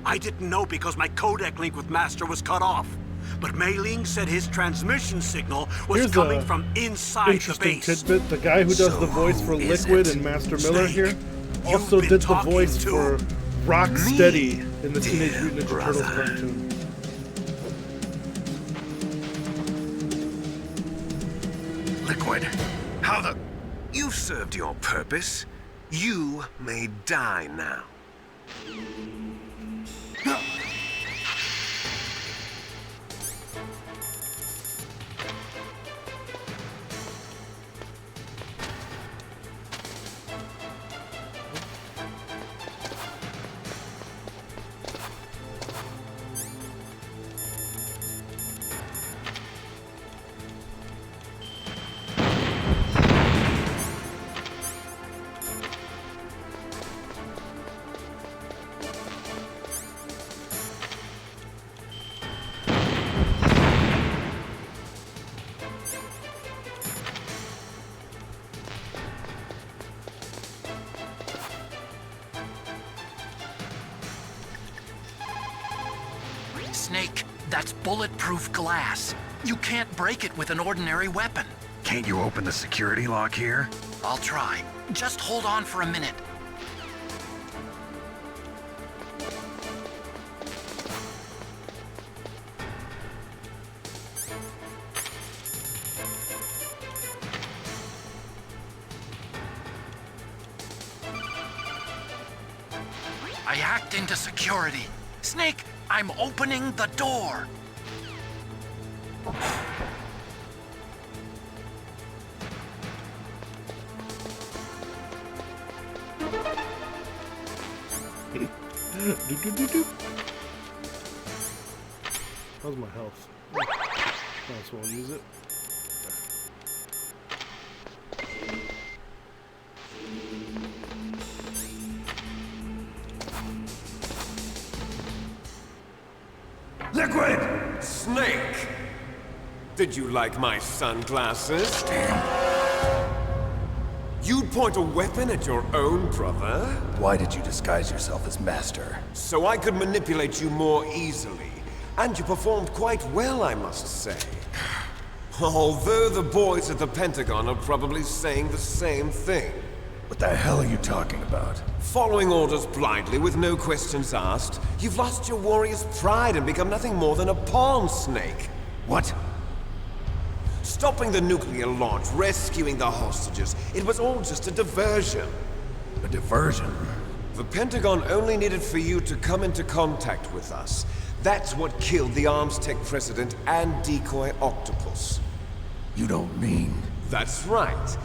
I didn't know because my codec link with Master was cut off. But Mei Ling said his transmission signal was Here's coming a from inside the Interesting base. tidbit. The guy who does So the voice for who is Liquid it? and Master Miller Snake, here you've also been did the talking voice to for Rocksteady in the Teenage dear Mutant Ninja Turtles brother. cartoon. Liquid. How the... You've served your purpose. You may die now. Snake. That's bulletproof glass. You can't break it with an ordinary weapon. Can't you open the security lock here? I'll try. Just hold on for a minute. I hacked into security. Snake, I'm opening the door. How's my health? Might as well use it. Liquid! Snake! Did you like my sunglasses? You'd point a weapon at your own brother? Why did you disguise yourself as Master? So I could manipulate you more easily. And you performed quite well, I must say. Although the boys at the Pentagon are probably saying the same thing. What the hell are you talking about? Following orders blindly with no questions asked, you've lost your warrior's pride and become nothing more than a pawn, Snake. What? Stopping the nuclear launch, rescuing the hostages, it was all just a diversion. A diversion? The Pentagon only needed for you to come into contact with us. That's what killed the Armstech president and decoy Octopus. You don't mean... That's right.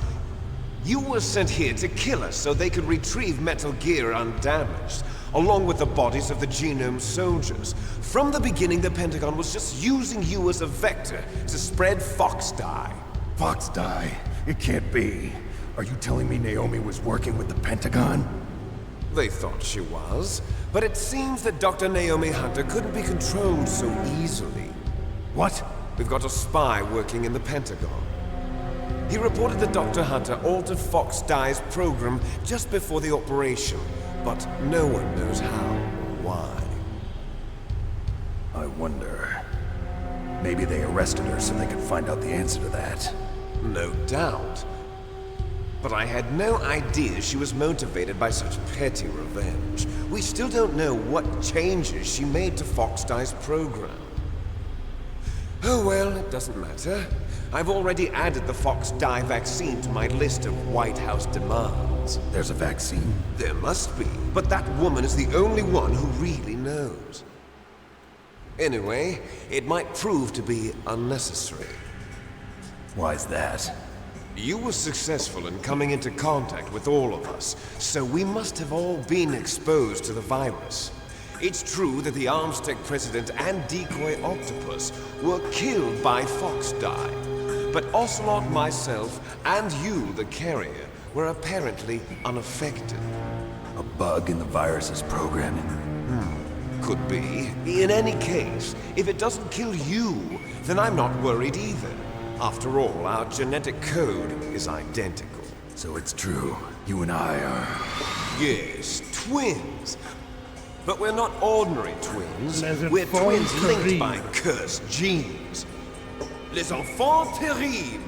You were sent here to kill us so they could retrieve Metal Gear undamaged, along with the bodies of the Genome soldiers. From the beginning, the Pentagon was just using you as a vector to spread Fox Die. Fox Die? It can't be. Are you telling me Naomi was working with the Pentagon? They thought she was, but it seems that Dr. Naomi Hunter couldn't be controlled so easily. What? We've got a spy working in the Pentagon. He reported that Dr. Hunter altered Fox Die's program just before the operation, but no one knows how or why. I wonder... Maybe they arrested her so they could find out the answer to that. No doubt. But I had no idea she was motivated by such petty revenge. We still don't know what changes she made to Fox Die's program. Oh well, it doesn't matter. I've already added the Fox Die vaccine to my list of White House demands. There's a vaccine? There must be, but that woman is the only one who really knows. Anyway, it might prove to be unnecessary. Why's that? You were successful in coming into contact with all of us, so we must have all been exposed to the virus. It's true that the Armstech president and decoy Octopus were killed by Fox Die, but Ocelot, myself, and you, the carrier, were apparently unaffected. A bug in the virus's programming? Could be. In any case, if it doesn't kill you, then I'm not worried either. After all, our genetic code is identical. So it's true. You and I are... Yes, twins. But we're not ordinary twins. We're enfants twins linked terribles. by cursed genes. Les enfants terribles.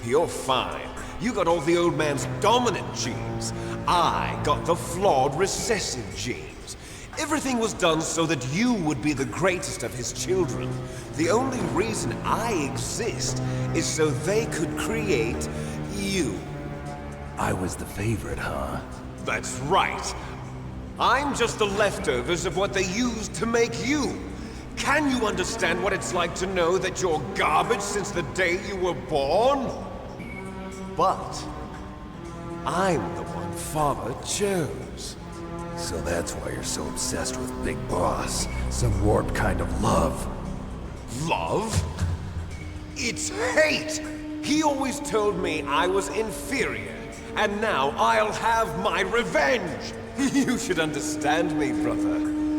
You're fine. You got all the old man's dominant genes. I got the flawed recessive genes. Everything was done so that you would be the greatest of his children. The only reason I exist is so they could create you. I was the favorite, huh? That's right. I'm just the leftovers of what they used to make you. Can you understand what it's like to know that you're garbage since the day you were born? But I'm the one Father chose. So that's why you're so obsessed with Big Boss. Some warped kind of love. Love? It's hate! He always told me I was inferior, and now I'll have my revenge! You should understand me, brother.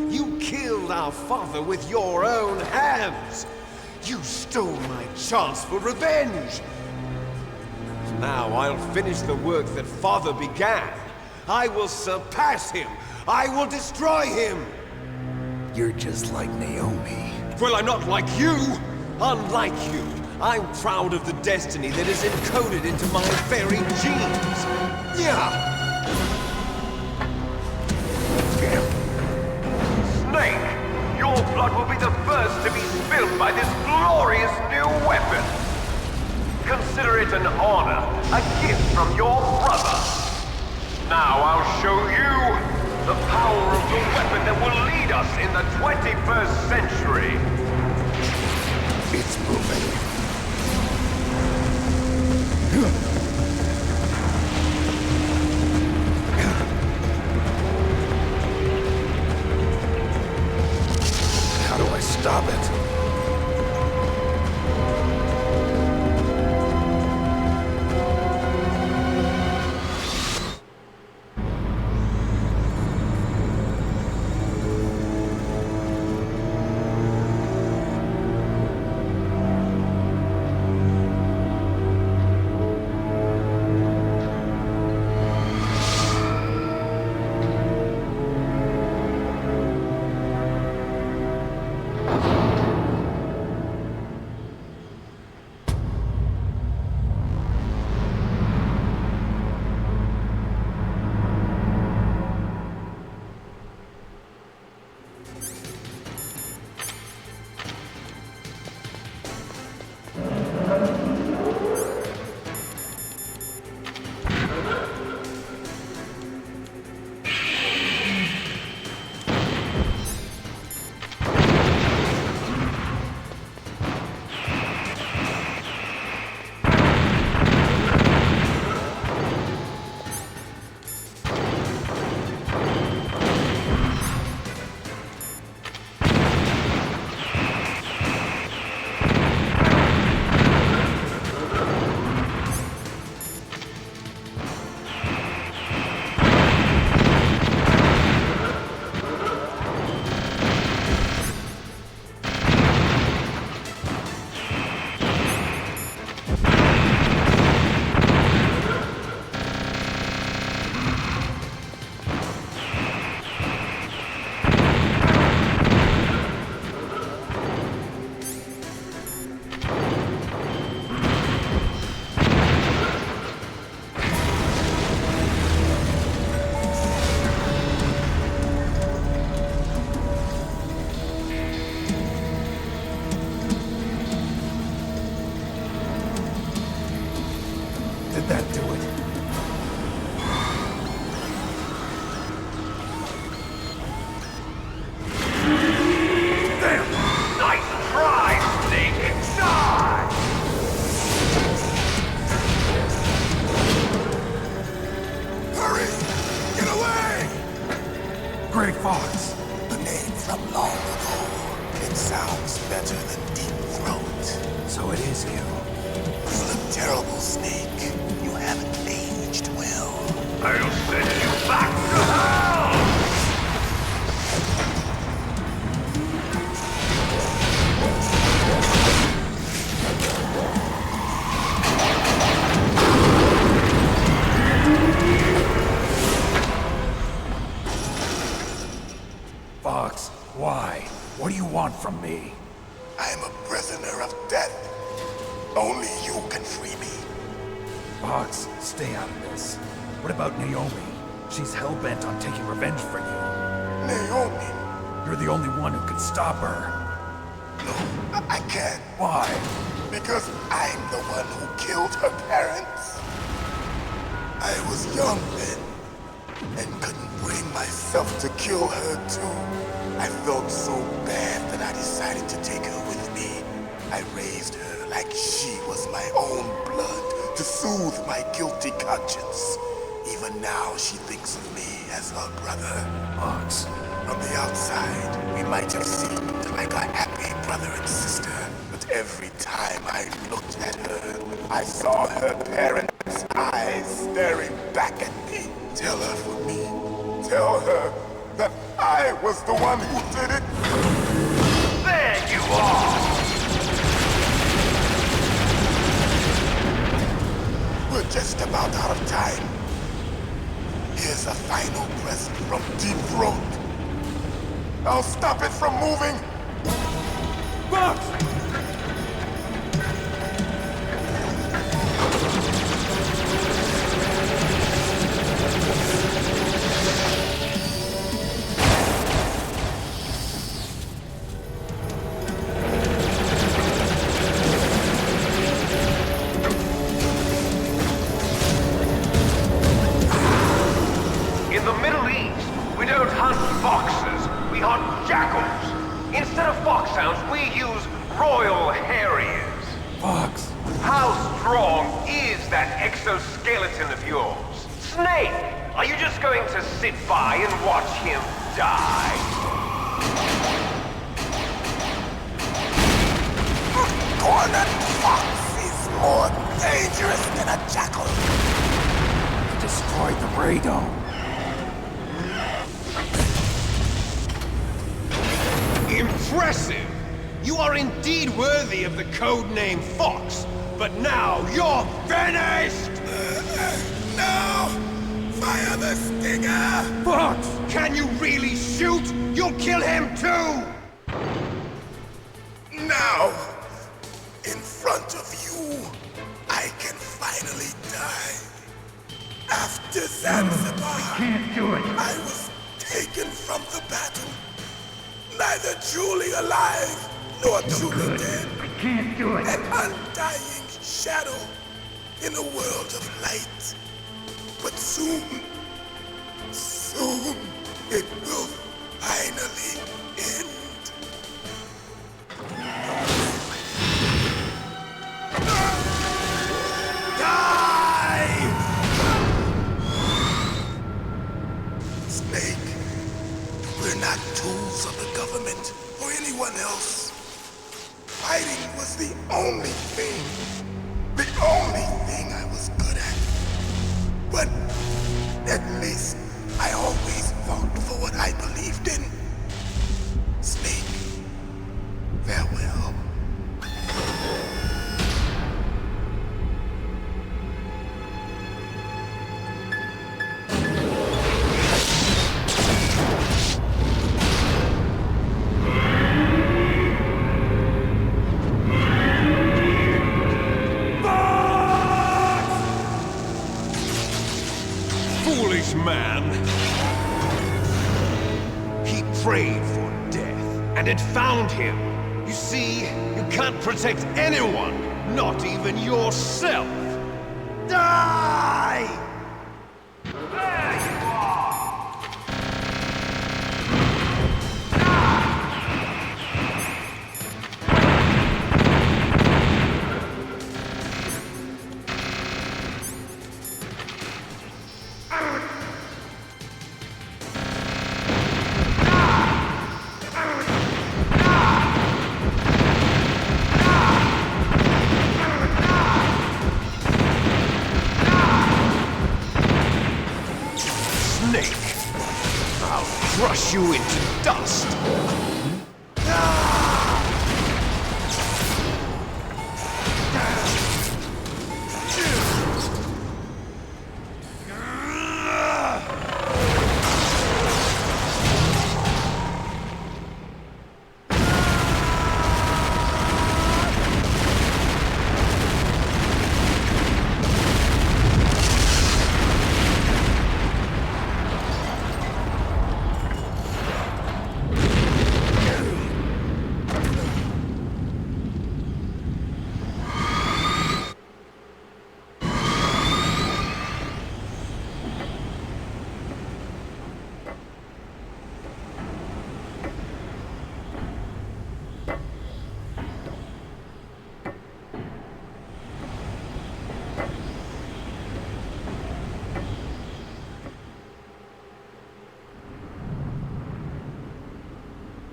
You killed our father with your own hands! You stole my chance for revenge! Now I'll finish the work that Father began. I will surpass him! I will destroy him! you're just like Naomi. Well, I'm not like you! Unlike you, I'm proud of the destiny that is encoded into my very genes. Yeah! Snake, your blood will be the first to be spilled by this glorious new weapon. Consider it an honor, a gift from your brother. Now I'll show you the power of the weapon that will lead us in the 21st century. It's moving. How do I stop it? Did that do it? Damn! Nice try, Snake! Die! Hurry! Get away! Grey Fox! The name from long ago. It sounds better than Deep Throat. So it is you. You look terrible, Snake. You haven't aged well. I'll send you back to hell! Fox, why? What do you want from me? I am a prisoner of death. Only you can free me. Fox, stay out of this. What about Naomi? She's hell-bent on taking revenge for you. Naomi? You're the only one who can stop her. No, I can't. Why? Because I'm the one who killed her parents. I was young then, and couldn't bring myself to kill her too. I felt so bad that I decided to take her with me. I raised her like she was my own blood to soothe my guilty conscience. Even now she thinks of me as her brother. Fox. From the outside, we might have seemed like a happy brother and sister, but every time I looked at her, I saw her parents' eyes staring back at me. Tell her for me. Tell her that I was the one who did it. There you are! We're just about out of time. Here's a final present from Deep Throat. I'll stop it from moving! Fox! In the Middle East, we don't hunt foxes, we hunt jackals. Instead of foxhounds, we use Royal Harriers. Fox! How strong is that exoskeleton of yours? Snake, are you just going to sit by and watch him die? Cornered fox is more dangerous than a jackal. Destroyed the radome. Impressive! You are indeed worthy of the codename Fox, but now you're finished! No! Fire the stinger! Fox! Can you really shoot? You'll kill him too! Now, in front of you, I can finally die. After Zanzibar, Can't do it. I was taken from the battle. Neither truly alive, nor truly dead. I can't do it. An undying shadow in a world of light. But soon, it will finally end. Snake, we're not tools of the government or anyone else. Fighting was the only thing I was good at. But at least I always fought for what I believed in. Snake, farewell. Foolish man! He prayed for death, and it found him. You see, you can't protect anyone, not even yourself. Die! There you are! Snake! I'll crush you into dust!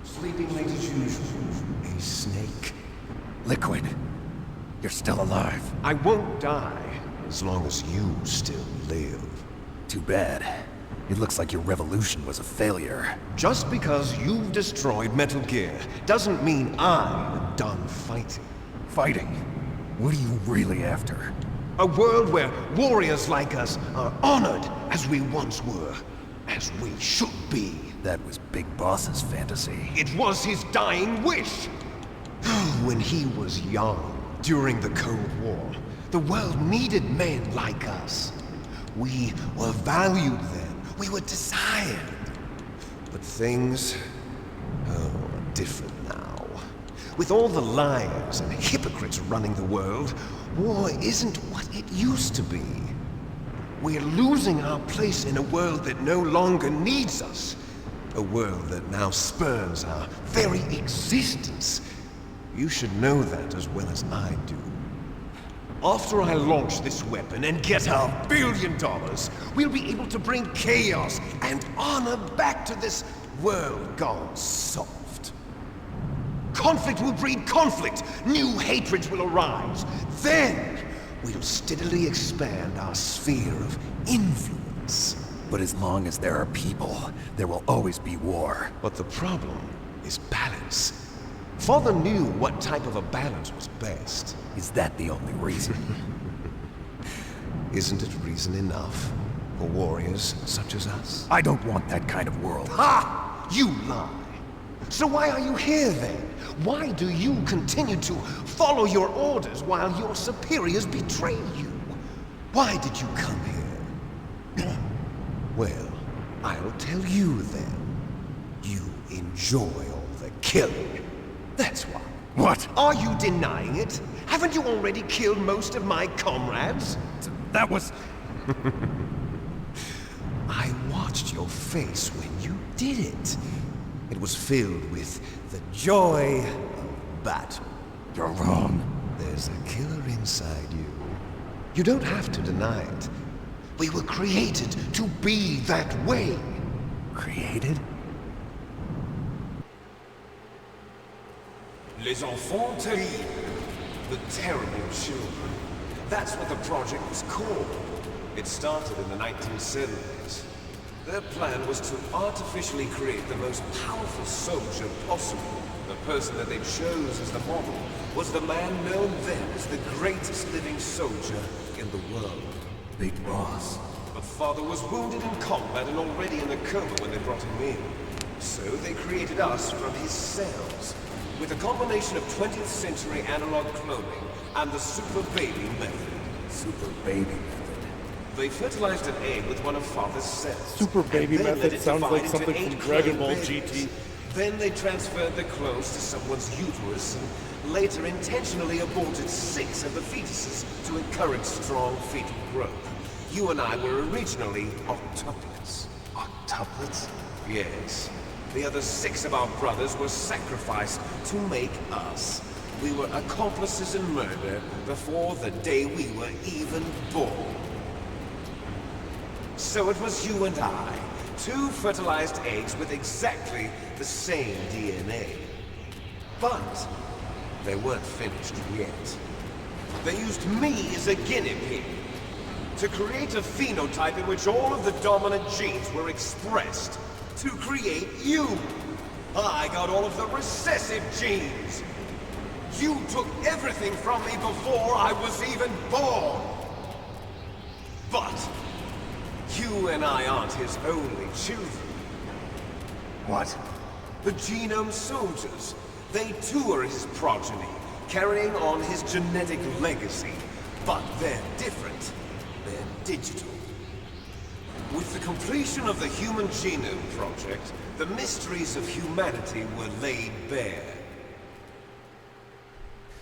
Sleeping late as usual. A snake. Liquid, you're still alive. I won't die as long as you still live. Too bad. It looks like your revolution was a failure. Just because you've destroyed Metal Gear doesn't mean I'm done fighting. Fighting? What are you really after? A world where warriors like us are honored as we once were, as we should be. That was Big Boss's fantasy. It was his dying wish! When he was young, during the Cold War, the world needed men like us. We were valued then. We were desired. But things are different now. With all the liars and hypocrites running the world, war isn't what it used to be. We're losing our place in a world that no longer needs us. A world that now spurns our very existence. You should know that as well as I do. After I launch this weapon and get our $1 billion, we'll be able to bring chaos and honor back to this world gone soft. Conflict will breed conflict. New hatreds will arise. Then, we'll steadily expand our sphere of influence. But as long as there are people, there will always be war. But the problem is balance. Father knew what type of a balance was best. Is that the only reason? Isn't it reason enough for warriors such as us? I don't want that kind of world. Ha! You lie! So why are you here then? Why do you continue to follow your orders while your superiors betray you? Why did you come here? Well, I'll tell you then. You enjoy all the killing. That's why. What? Are you denying it? Haven't you already killed most of my comrades? That was... I watched your face when you did it. It was filled with the joy of battle. You're wrong. There's a killer inside you. You don't have to deny it. We were created to be that way. Created? Les enfants terribles. The terrible children. That's what the project was called. It started in the 1970s. Their plan was to artificially create the most powerful soldier possible. The person that they chose as the model was the man known then as the greatest living soldier in the world. Big Boss. But Father was wounded in combat and already in a coma when they brought him in. So they created us from his cells, with a combination of 20th century analog cloning and the Super Baby method. Super Baby method. They fertilized an egg with one of Father's cells. Super Baby method sounds like something from Dragon Ball GT. Then they transferred the clones to someone's uterus and later intentionally aborted 6 of the fetuses to encourage strong fetal growth. You and I were originally octuplets. Octuplets? Yes. The other 6 of our brothers were sacrificed to make us. We were accomplices in murder before the day we were even born. So it was you and I, 2 fertilized eggs with exactly the same DNA. But they weren't finished yet. They used me as a guinea pig to create a phenotype in which all of the dominant genes were expressed to create you. I got all of the recessive genes. You took everything from me before I was even born. But you and I aren't his only children. What? The Genome Soldiers. They too are his progeny, carrying on his genetic legacy. But they're different. They're digital. With the completion of the Human Genome Project, the mysteries of humanity were laid bare.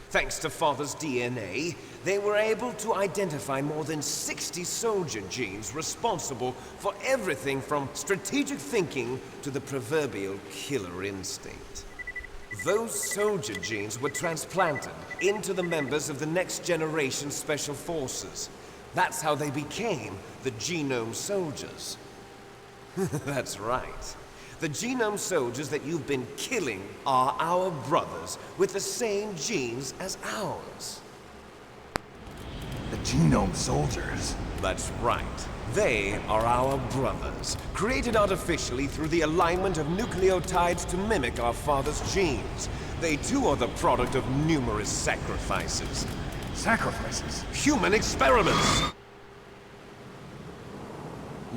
Thanks to Father's DNA, they were able to identify more than 60 soldier genes responsible for everything from strategic thinking to the proverbial killer instinct. Those soldier genes were transplanted into the members of the next generation Special Forces. That's how they became the Genome Soldiers. That's right. The Genome Soldiers that you've been killing are our brothers, with the same genes as ours. The Genome Soldiers? That's right. They are our brothers, created artificially through the alignment of nucleotides to mimic our father's genes. They too are the product of numerous sacrifices. Sacrifices? Human experiments!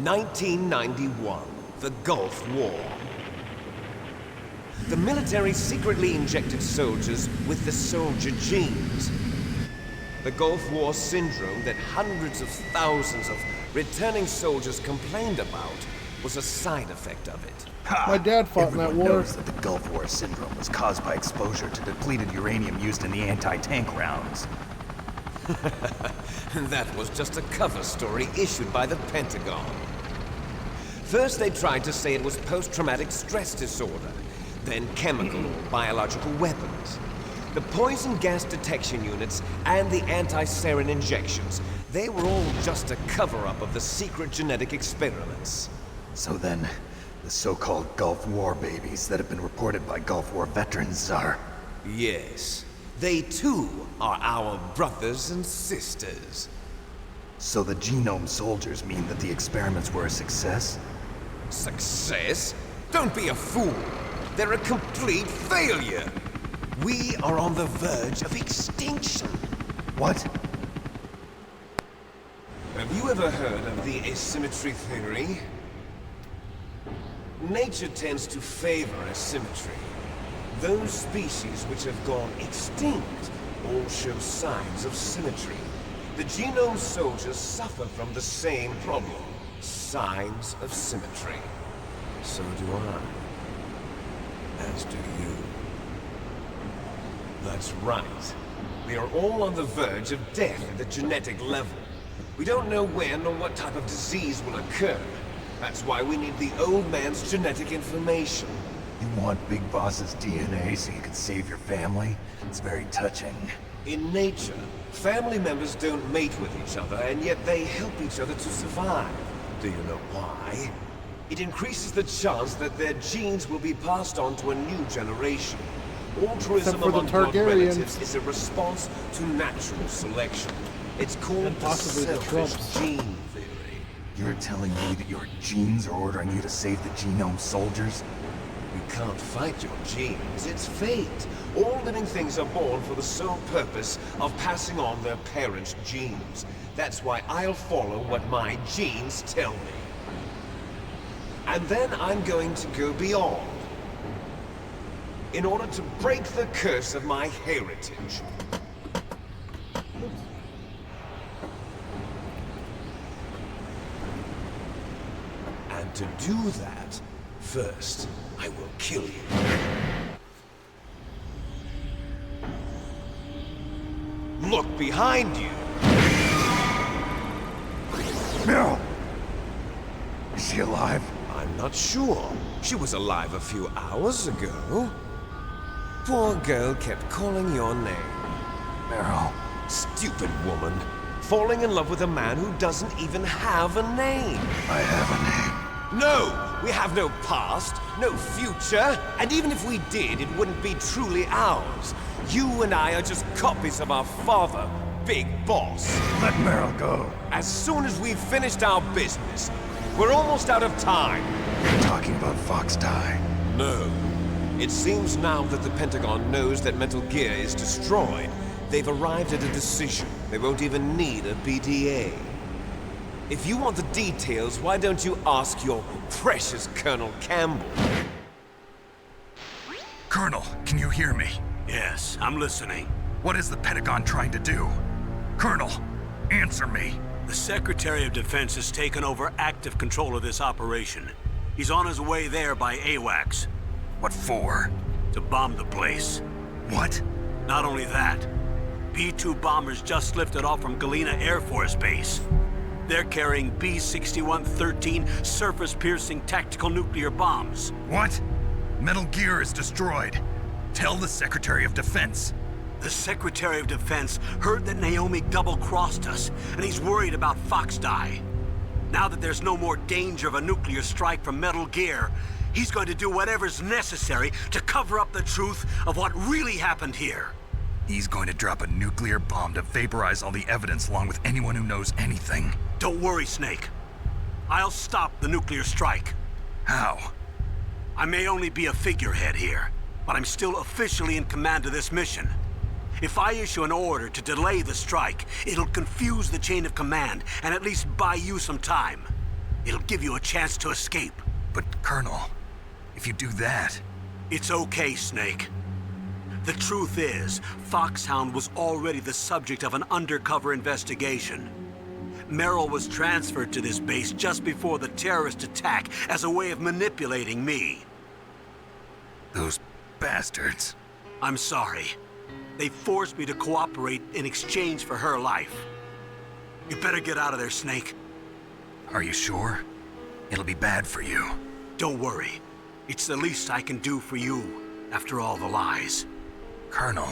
1991. The Gulf War. The military secretly injected soldiers with the soldier genes. The Gulf War syndrome that hundreds of thousands of returning soldiers complained about was a side effect of it. My dad fought in that Everyone war. knows that the Gulf War syndrome was caused by exposure to depleted uranium used in the anti-tank rounds. That was just a cover story issued by the Pentagon. First they tried to say it was post-traumatic stress disorder, then chemical or biological weapons. The poison gas detection units and the anti-sarin injections, they were all just a cover-up of the secret genetic experiments. So then, the so-called Gulf War babies that have been reported by Gulf War veterans are... Yes, they too are our brothers and sisters. So the genome soldiers mean that the experiments were a success? Success? Don't be a fool. They're a complete failure. We are on the verge of extinction. What? Have you ever heard of the asymmetry theory? Nature tends to favor asymmetry. Those species which have gone extinct all show signs of symmetry. The genome soldiers suffer from the same problem. Signs of symmetry. So do I. As do you. That's right. We are all on the verge of death at the genetic level. We don't know when or what type of disease will occur. That's why we need the old man's genetic information. You want Big Boss's DNA so you can save your family? It's very touching. In nature, family members don't mate with each other, and yet they help each other to survive. Do you know why? It increases the chance that their genes will be passed on to a new generation. Altruism for the among blood Targaryens. relatives is a response to natural selection. It's called And the possibly the selfish Trumps. gene theory. You're telling me that your genes are ordering you to save the genome soldiers? You can't fight your genes. It's fate. All living things are born for the sole purpose of passing on their parents' genes. That's why I'll follow what my genes tell me. And then I'm going to go beyond. In order to break the curse of my heritage. And to do that, first, I will kill you. Look behind you! Meryl! Is she alive? I'm not sure. She was alive a few hours ago. Poor girl kept calling your name. Meryl. Stupid woman. Falling in love with a man who doesn't even have a name. I have a name. No! We have no past, no future, and even if we did, it wouldn't be truly ours. You and I are just copies of our father, Big Boss. Let Meryl go. As soon as we've finished our business, we're almost out of time. You're talking about Fox Die. No. It seems now that the Pentagon knows that Metal Gear is destroyed, they've arrived at a decision. They won't even need a BDA. If you want the details, why don't you ask your precious Colonel Campbell? Colonel, can you hear me? Yes, I'm listening. What is the Pentagon trying to do? Colonel, answer me. The Secretary of Defense has taken over active control of this operation. He's on his way there by AWACS. What for? To bomb the place. What? Not only that, B-2 bombers just lifted off from Galena Air Force Base. They're carrying B-6113 surface-piercing tactical nuclear bombs. What? Metal Gear is destroyed. Tell the Secretary of Defense. The Secretary of Defense heard that Naomi double-crossed us, and he's worried about Fox Die. Now that there's no more danger of a nuclear strike from Metal Gear, he's going to do whatever's necessary to cover up the truth of what really happened here. He's going to drop a nuclear bomb to vaporize all the evidence along with anyone who knows anything. Don't worry, Snake. I'll stop the nuclear strike. How? I may only be a figurehead here, but I'm still officially in command of this mission. If I issue an order to delay the strike, it'll confuse the chain of command and at least buy you some time. It'll give you a chance to escape. But, Colonel, if you do that, It's okay, Snake. The truth is, Foxhound was already the subject of an undercover investigation. Meryl was transferred to this base just before the terrorist attack as a way of manipulating me. Those bastards. I'm sorry. They forced me to cooperate in exchange for her life. You better get out of there, Snake. Are you sure? It'll be bad for you. Don't worry. It's the least I can do for you, after all the lies. Colonel.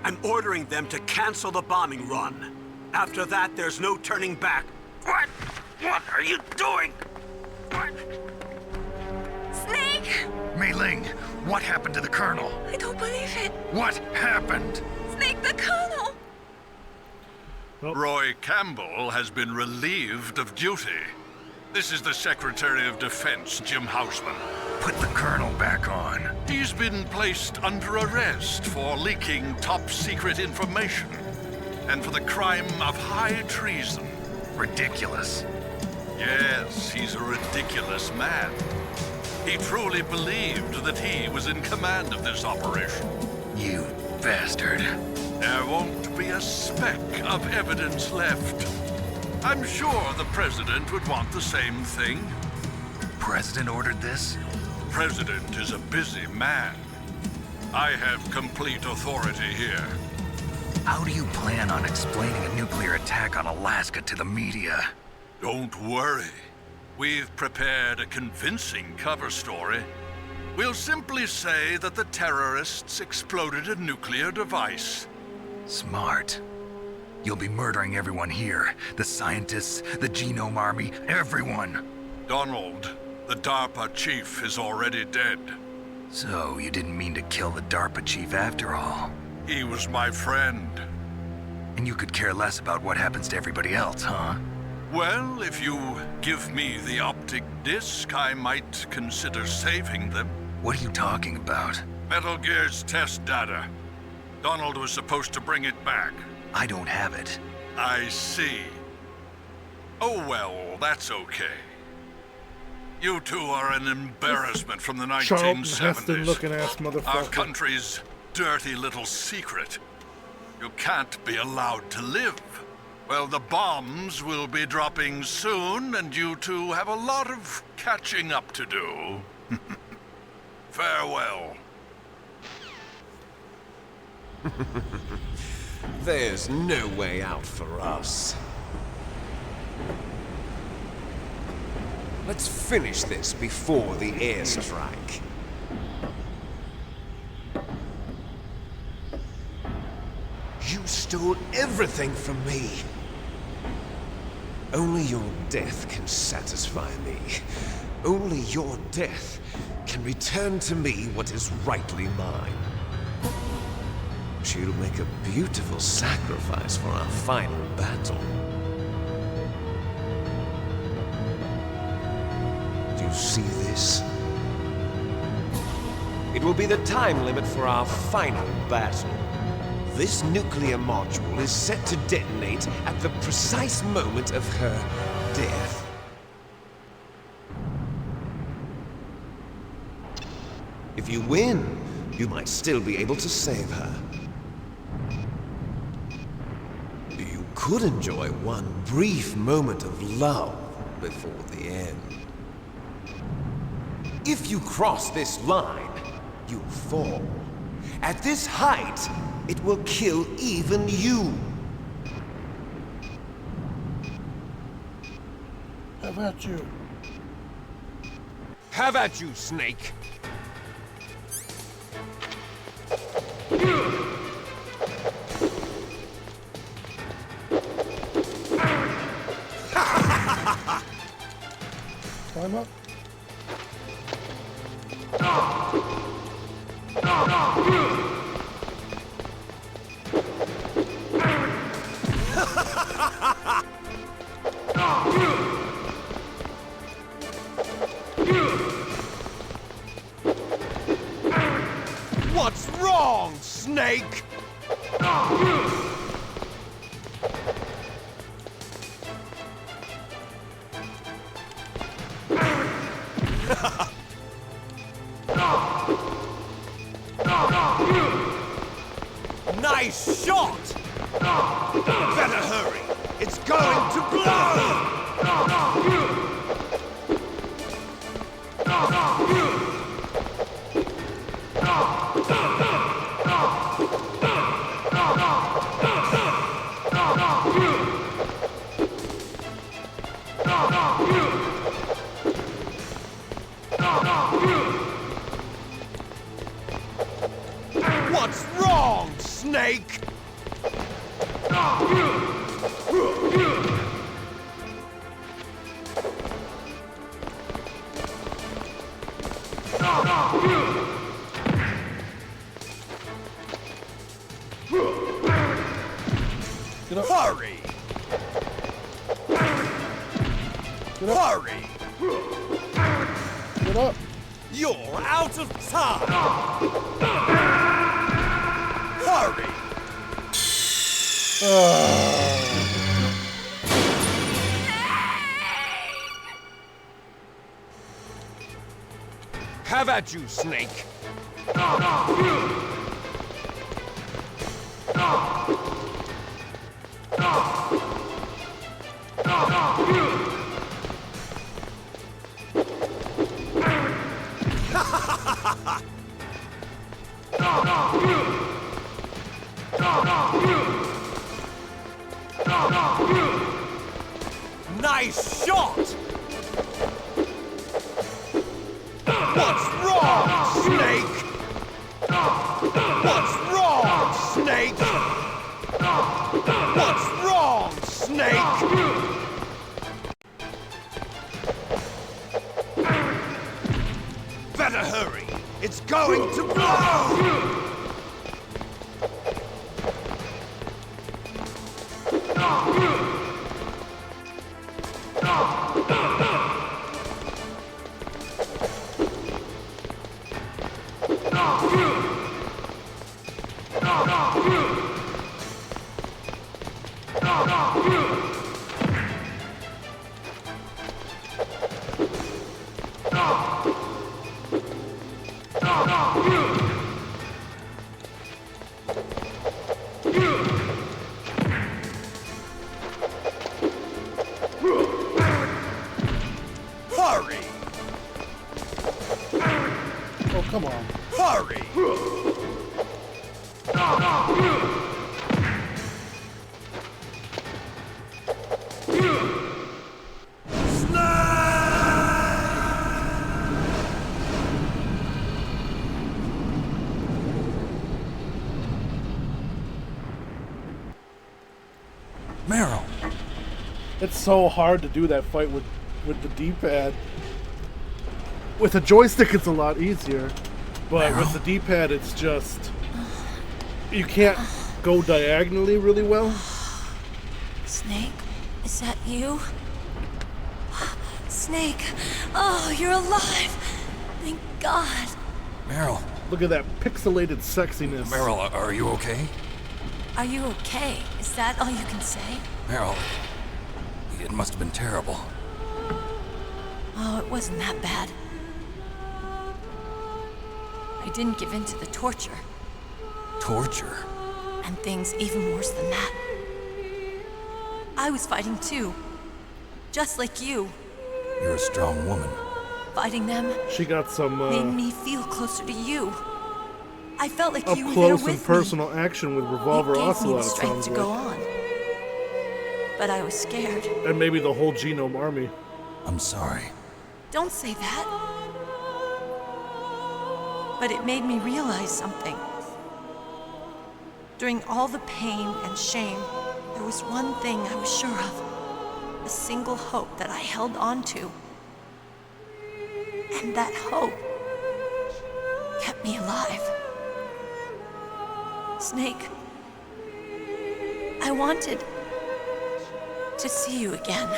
I'm ordering them to cancel the bombing run. After that, there's no turning back. What? What are you doing? What? Snake! Mei Ling, what happened to the Colonel? I don't believe it. What happened? Snake, the Colonel! Roy Campbell has been relieved of duty. This is the Secretary of Defense, Jim Houseman. Put the Colonel back on. He's been placed under arrest for leaking top-secret information and for the crime of high treason. Ridiculous. Yes, he's a ridiculous man. He truly believed that he was in command of this operation. You bastard. There won't be a speck of evidence left. I'm sure the President would want the same thing. President ordered this? President is a busy man. I have complete authority here. How do you plan on explaining a nuclear attack on Alaska to the media? Don't worry. We've prepared a convincing cover story. We'll simply say that the terrorists exploded a nuclear device. Smart. You'll be murdering everyone here. The scientists, the Genome Army, everyone. Donald, the DARPA chief, is already dead. So, you didn't mean to kill the DARPA chief after all? He was my friend. And you could care less about what happens to everybody else, huh? Well, if you give me the optic disc, I might consider saving them. What are you talking about? Metal Gear's test data. Donald was supposed to bring it back. I don't have it. I see. Oh well, that's okay. You two are an embarrassment from the 1970s. Charlton Heston looking ass motherfucker. Our country's dirty little secret. You can't be allowed to live. Well, the bombs will be dropping soon, and you two have a lot of catching up to do. Farewell. There's no way out for us. Let's finish this before the airstrike. You stole everything from me. Only your death can satisfy me. Only your death can return to me what is rightly mine. She'll make a beautiful sacrifice for our final battle. Do you see this? It will be the time limit for our final battle. This nuclear module is set to detonate at the precise moment of her death. If you win, you might still be able to save her. You could enjoy one brief moment of love before the end. If you cross this line, you fall. At this height, it will kill even you. How about you? Have at you, Snake. Climb up. What's wrong, Snake? going to blow! What's wrong, Snake? Hurry! Hurry! Get up! You're out of time! Hurry! Have at you, Snake! Nice shot! What's wrong, Snake? What's wrong, Snake? What's wrong, Snake? Better hurry! It's going to blow! Hurry! Oh, come on. Hurry! Meryl! It's so hard to do that fight with the D-pad. With a joystick, it's a lot easier. But with the D-pad, it's just... You can't go diagonally really well. Snake, is that you? Snake, oh, you're alive! Thank God. Meryl. Look at that pixelated sexiness. Meryl, are you okay? Are you okay? Is that all you can say? Meryl, it must have been terrible. Oh, it wasn't that bad. I didn't give in to the torture. Torture? And things even worse than that. I was fighting too. Just like you. You're a strong woman. Fighting them She got some made me feel closer to you. I felt like up you were there close with and personal action with Revolver It gave me Ocelot, the it strength sounds to like. go on. But I was scared. And maybe the whole Genome Army. I'm sorry. Don't say that. But it made me realize something. During all the pain and shame, there was one thing I was sure of. A single hope that I held on to. And that hope kept me alive. Snake, I wanted to see you again.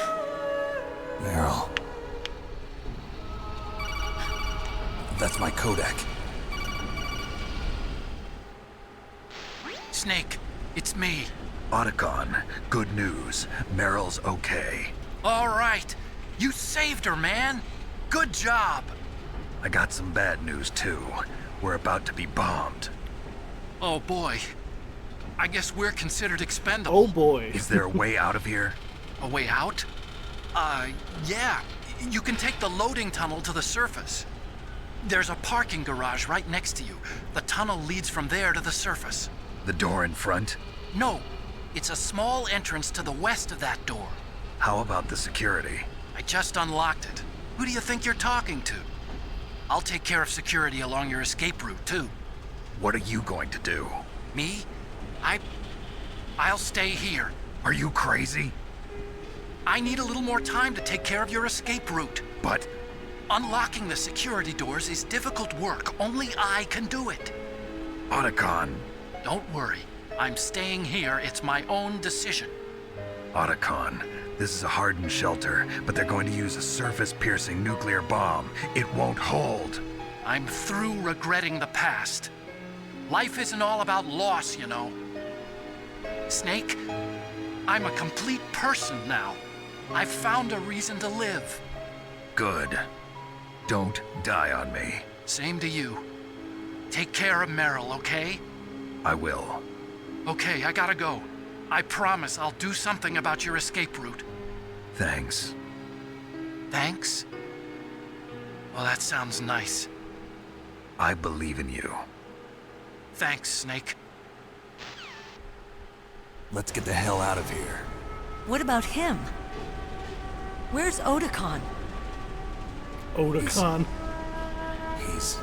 Meryl. That's my Kodak. Snake, it's me. Otacon, good news. Meryl's okay. All right. You saved her, man. Good job. I got some bad news, too. We're about to be bombed. Oh, boy. I guess we're considered expendable. Oh, boy. Is there a way out of here? A way out? Yeah. You can take the loading tunnel to the surface. There's a parking garage right next to you. The tunnel leads from there to the surface. The door in front? No. It's a small entrance to the west of that door. How about the security? I just unlocked it. Who do you think you're talking to? I'll take care of security along your escape route, too. What are you going to do? Me? I'll stay here. Are you crazy? I need a little more time to take care of your escape route. But... unlocking the security doors is difficult work. Only I can do it. Otacon. Don't worry. I'm staying here. It's my own decision. Otacon, this is a hardened shelter, but they're going to use a surface-piercing nuclear bomb. It won't hold. I'm through regretting the past. Life isn't all about loss, you know. Snake, I'm a complete person now. I've found a reason to live. Good. Don't die on me. Same to you. Take care of Meryl, okay? I will. Okay, I gotta go. I promise I'll do something about your escape route. Thanks. Thanks? Well, that sounds nice. I believe in you. Thanks, Snake. Let's get the hell out of here. What about him? Where's Otacon? Otacon? He's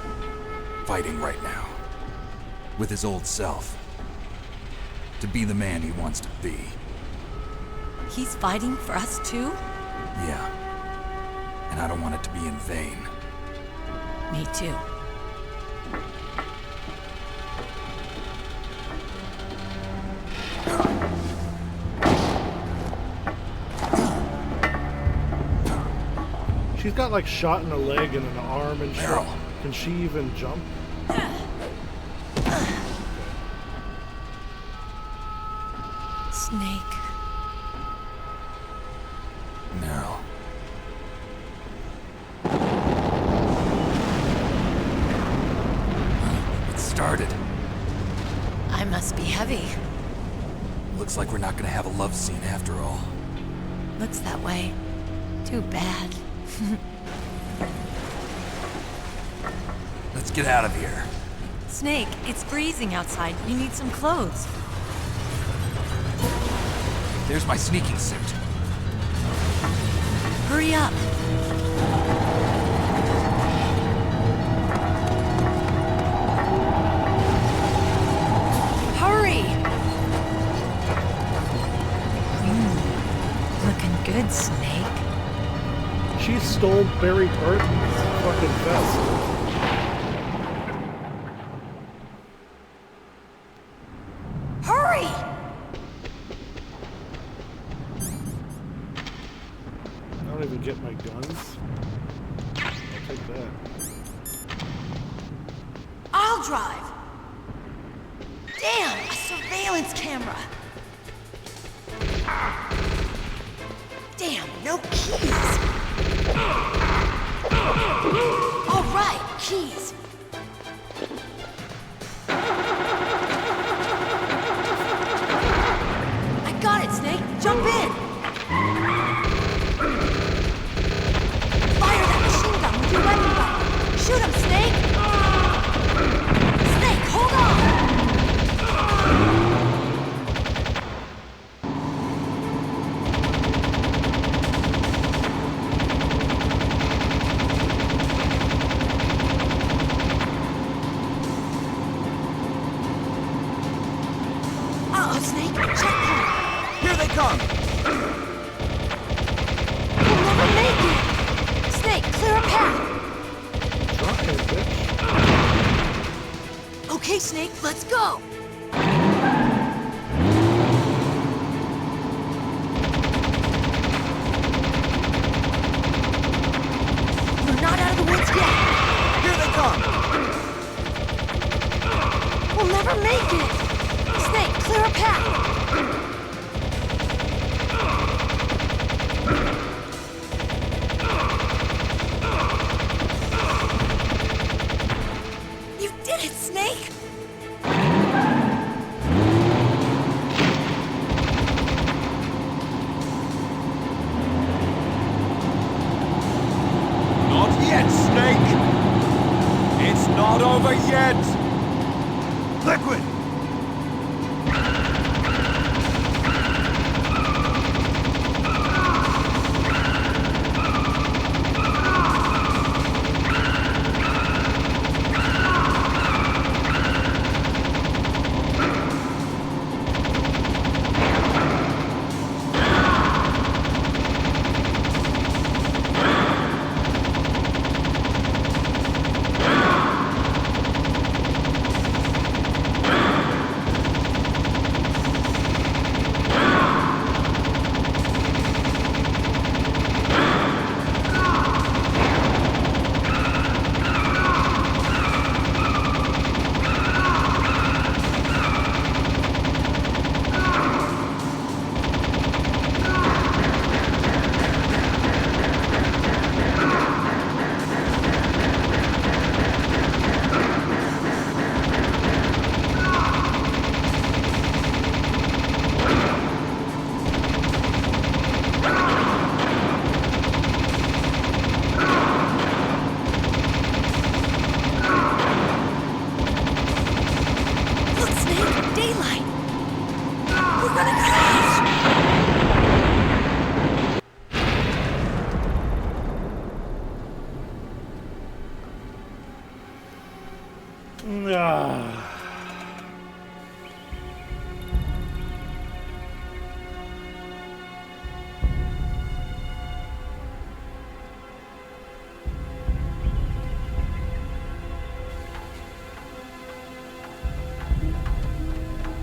fighting right now. With his old self. To be the man he wants to be. He's fighting for us too? Yeah. And I don't want it to be in vain. Me too. She's got like shot in a leg and an arm and shit. Can she even jump? Snake. Meryl. It started. I must be heavy. Looks like we're not gonna have a love scene after all. Looks that way. Too bad. Let's get out of here. Snake, it's freezing outside. You need some clothes. There's my sneaking suit. Hurry up. Hurry! Looking good, Snake. She stole Barry Burton's fucking vest. Hurry! I don't even get my guns. I'll take that. I'll drive! Damn, a surveillance camera! Damn, no keys! All right, keys. I got it, Snake. Jump in. Fire that machine gun with your weapon button. Shoot him, Snake. Snake, hold on. Snake, checkpoint! Here they come! We'll never make it! Snake, clear a path! Okay, Snake, let's go! We're not out of the woods yet! Here they come! We'll never make it! Snake, clear a path! You did it, Snake! Snake! It's not over yet! Liquid!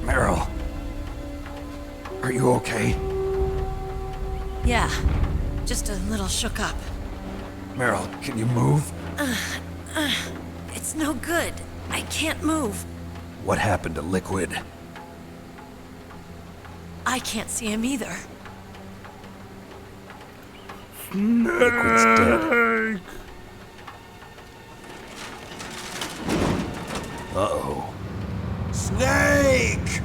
Meryl. Are you okay? Yeah, just a little shook up. Meryl, can you move? It's no good. I can't move. What happened to Liquid? I can't see him either. Liquid's dead. Uh-oh. Snake!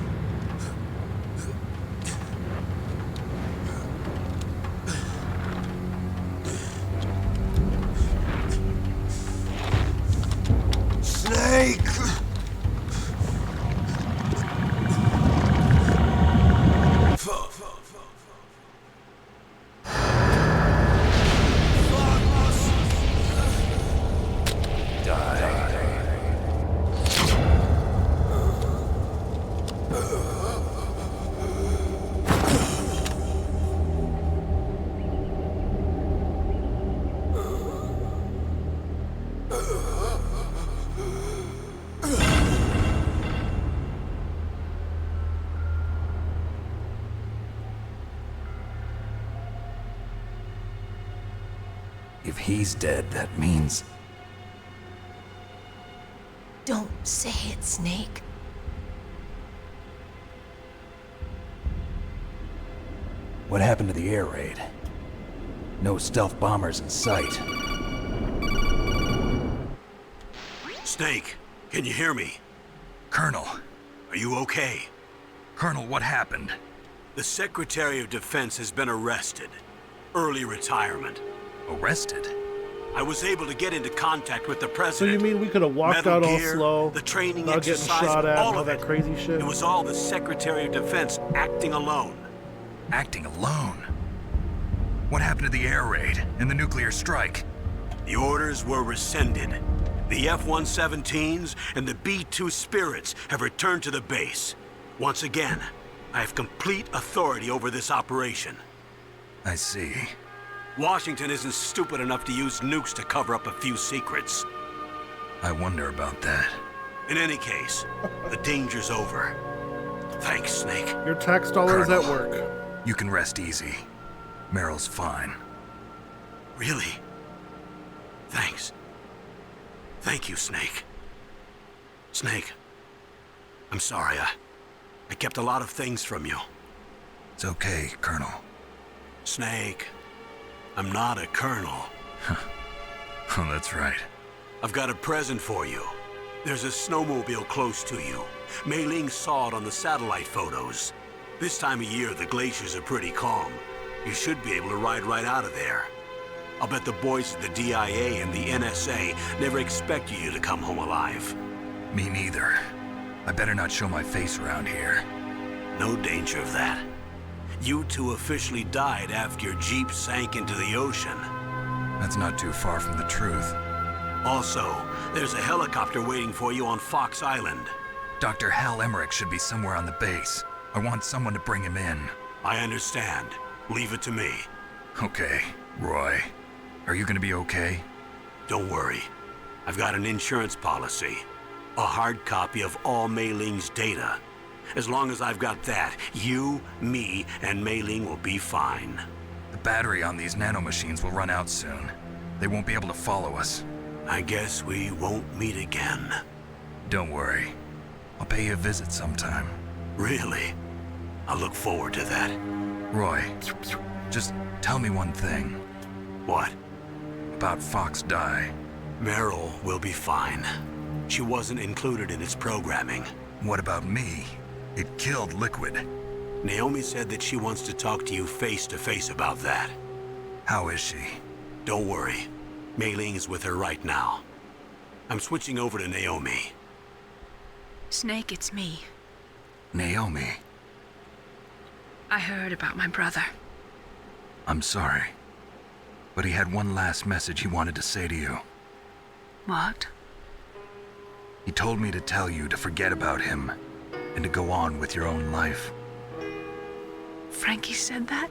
Snake! If he's dead, that means... Don't say it, Snake. What happened to the air raid? No stealth bombers in sight. Snake, can you hear me? Colonel. Are you okay? Colonel, what happened? The Secretary of Defense has been arrested. Early retirement. Arrested? I was able to get into contact with the So president. you mean we could have walked Metal out all Gear, slow, the training without getting exercise, shot at, all and all of that it. crazy shit? It was all the Secretary of Defense acting alone. Acting alone? What happened to the air raid and the nuclear strike? The orders were rescinded. The F-117s and the B-2 Spirits have returned to the base. Once again, I have complete authority over this operation. I see. Washington isn't stupid enough to use nukes to cover up a few secrets. I wonder about that. In any case, the danger's over. Thanks, Snake. Your tax dollars Colonel, at work. You can rest easy. Meryl's fine. Really? Thanks. Thank you, Snake. Snake, I'm sorry. I kept a lot of things from you. It's okay, Colonel. Snake, I'm not a colonel. Oh, that's right. I've got a present for you. There's a snowmobile close to you. Mei Ling saw it on the satellite photos. This time of year, the glaciers are pretty calm. You should be able to ride right out of there. I'll bet the boys at the DIA and the NSA never expected you to come home alive. Me neither. I better not show my face around here. No danger of that. You two officially died after your Jeep sank into the ocean. That's not too far from the truth. Also, there's a helicopter waiting for you on Fox Island. Dr. Hal Emmerich should be somewhere on the base. I want someone to bring him in. I understand. Leave it to me. Okay, Roy. Are you gonna be okay? Don't worry. I've got an insurance policy. A hard copy of all Mei Ling's data. As long as I've got that, you, me, and Mei Ling will be fine. The battery on these nanomachines will run out soon. They won't be able to follow us. I guess we won't meet again. Don't worry. I'll pay you a visit sometime. Really? I look forward to that. Roy, just tell me one thing. What? About Fox Die. Meryl will be fine. She wasn't included in its programming. What about me? It killed Liquid. Naomi said that she wants to talk to you face to face about that. How is she? Don't worry. Mei Ling is with her right now. I'm switching over to Naomi. Snake, it's me. Naomi. I heard about my brother. I'm sorry. But he had one last message he wanted to say to you. What? He told me to tell you to forget about him and to go on with your own life. Frankie said that?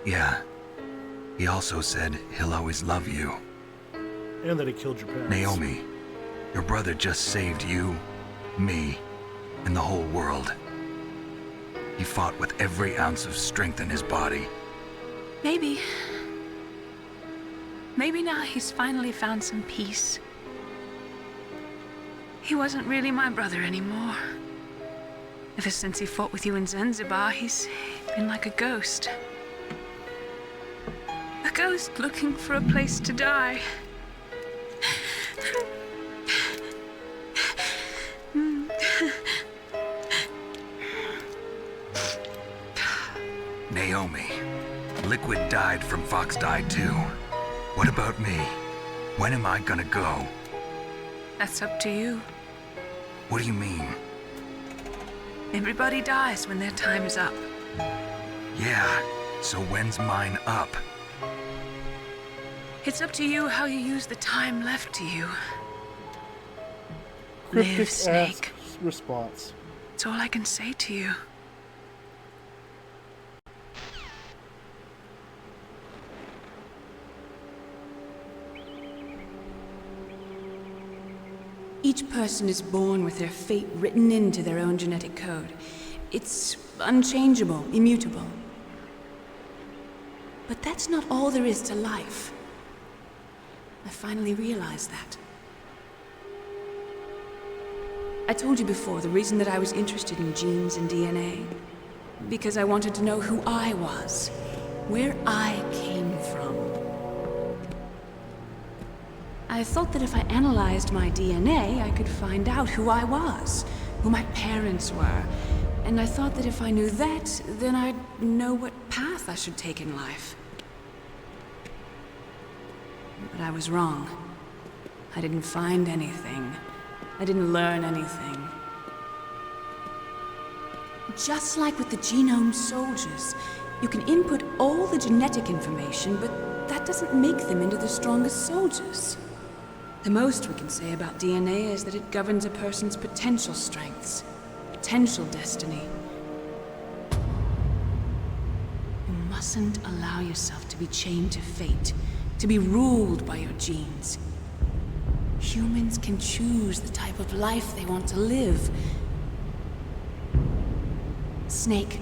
Yeah. He also said he'll always love you. And that he killed your parents. Naomi, your brother just saved you, me, and the whole world. He fought with every ounce of strength in his body. Maybe. Maybe now he's finally found some peace. He wasn't really my brother anymore. Ever since he fought with you in Zanzibar, he's been like a ghost. A ghost looking for a place to die. Naomi, Liquid died from Fox Die too. What about me? When am I gonna go? That's up to you. What do you mean? Everybody dies when their time is up. Yeah, so when's mine up? It's up to you how you use the time left to you. Cryptic Live, Snake. response. That's all I can say to you. Each person is born with their fate written into their own genetic code. It's unchangeable, immutable. But that's not all there is to life. I finally realized that. I told you before the reason that I was interested in genes and DNA. Because I wanted to know who I was, where I came from. I thought that if I analyzed my DNA, I could find out who I was, who my parents were. And I thought that if I knew that, then I'd know what path I should take in life. But I was wrong. I didn't find anything. I didn't learn anything. Just like with the genome soldiers, you can input all the genetic information, but that doesn't make them into the strongest soldiers. The most we can say about DNA is that it governs a person's potential strengths, potential destiny. You mustn't allow yourself to be chained to fate, to be ruled by your genes. Humans can choose the type of life they want to live. Snake,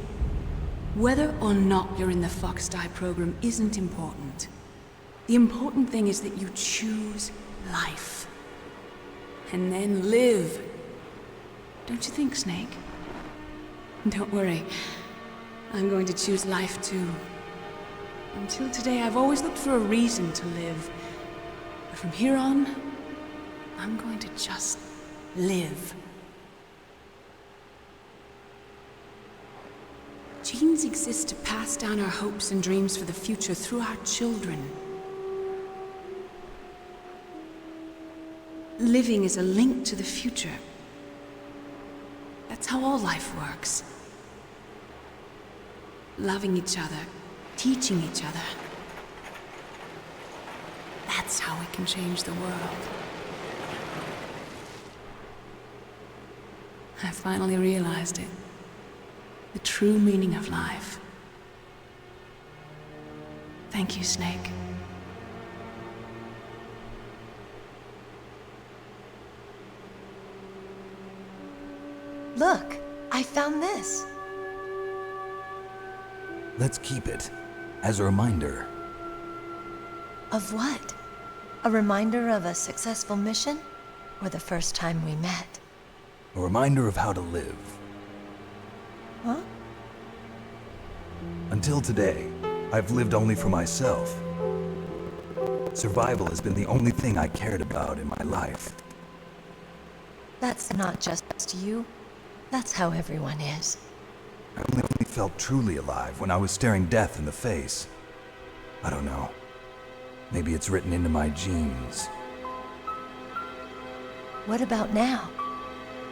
whether or not you're in the Fox Die program isn't important. The important thing is that you choose life. And then live. Don't you think, Snake? Don't worry. I'm going to choose life too. Until today, I've always looked for a reason to live. But from here on, I'm going to just live. Gee, genes exist to pass down our hopes and dreams for the future through our children. Living is a link to the future. That's how all life works. Loving each other, teaching each other. That's how we can change the world. I finally realized it. The true meaning of life. Thank you, Snake. Look, I found this. Let's keep it as a reminder. Of what? A reminder of a successful mission? Or the first time we met? A reminder of how to live. Huh? Until today, I've lived only for myself. Survival has been the only thing I cared about in my life. That's not just you. That's how everyone is. I only felt truly alive when I was staring death in the face. I don't know. Maybe it's written into my genes. What about now?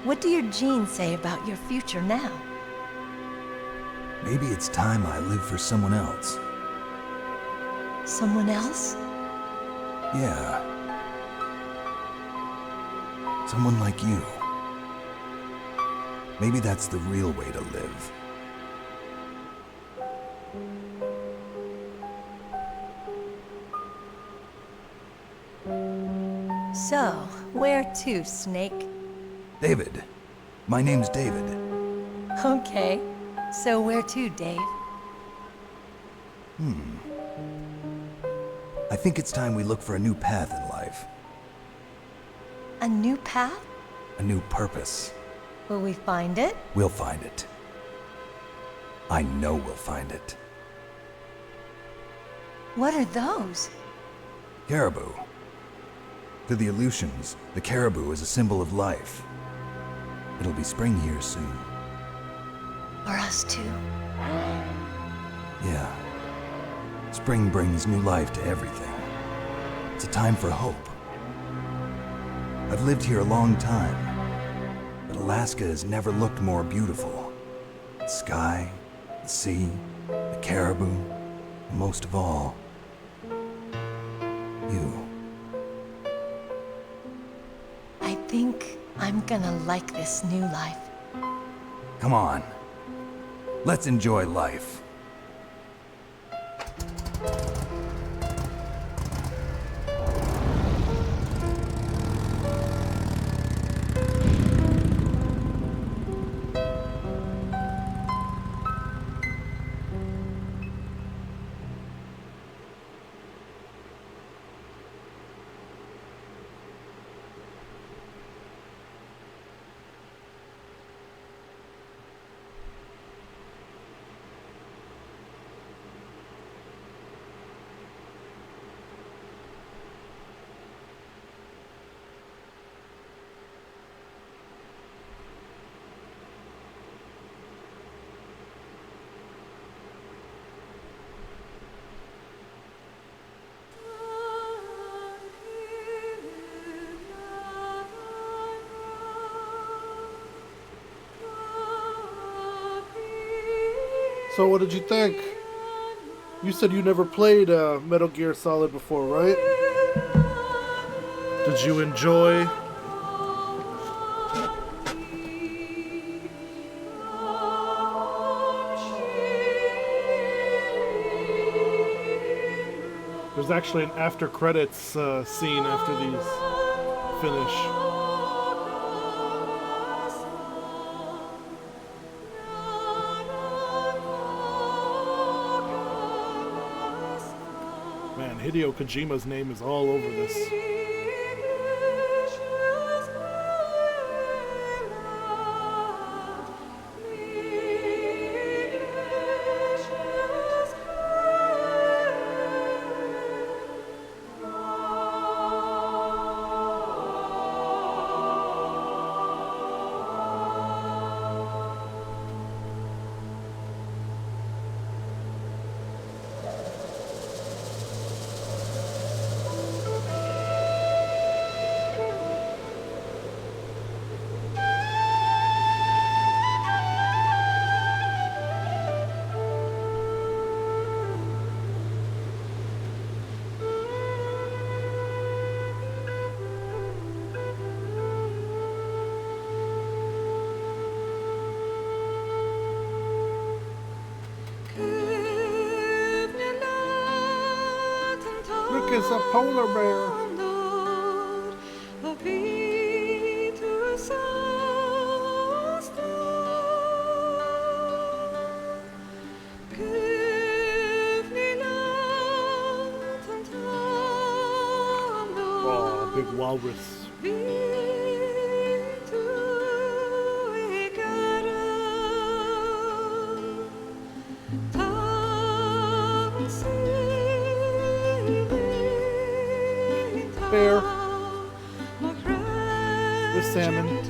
What do your genes say about your future now? Maybe it's time I live for someone else. Someone else? Yeah. Someone like you. Maybe that's the real way to live. So, where to, Snake? David. My name's David. Okay. So where to, Dave? I think it's time we look for a new path in life. A new path? A new purpose. Will we find it? We'll find it. I know we'll find it. What are those? Caribou. To the Aleutians, the caribou is a symbol of life. It'll be spring here soon. For us too. Yeah. Spring brings new life to everything. It's a time for hope. I've lived here a long time, but Alaska has never looked more beautiful. The sky, the sea, the caribou, and most of all, you. I think I'm gonna like this new life. Come on. Let's enjoy life. So what did you think? You said you never played Metal Gear Solid before, right? Did you enjoy? There's actually an after credits scene after these finish. Man, Hideo Kojima's name is all over this. is a polar bear. Oh, big walrus. Bear. With salmon. Is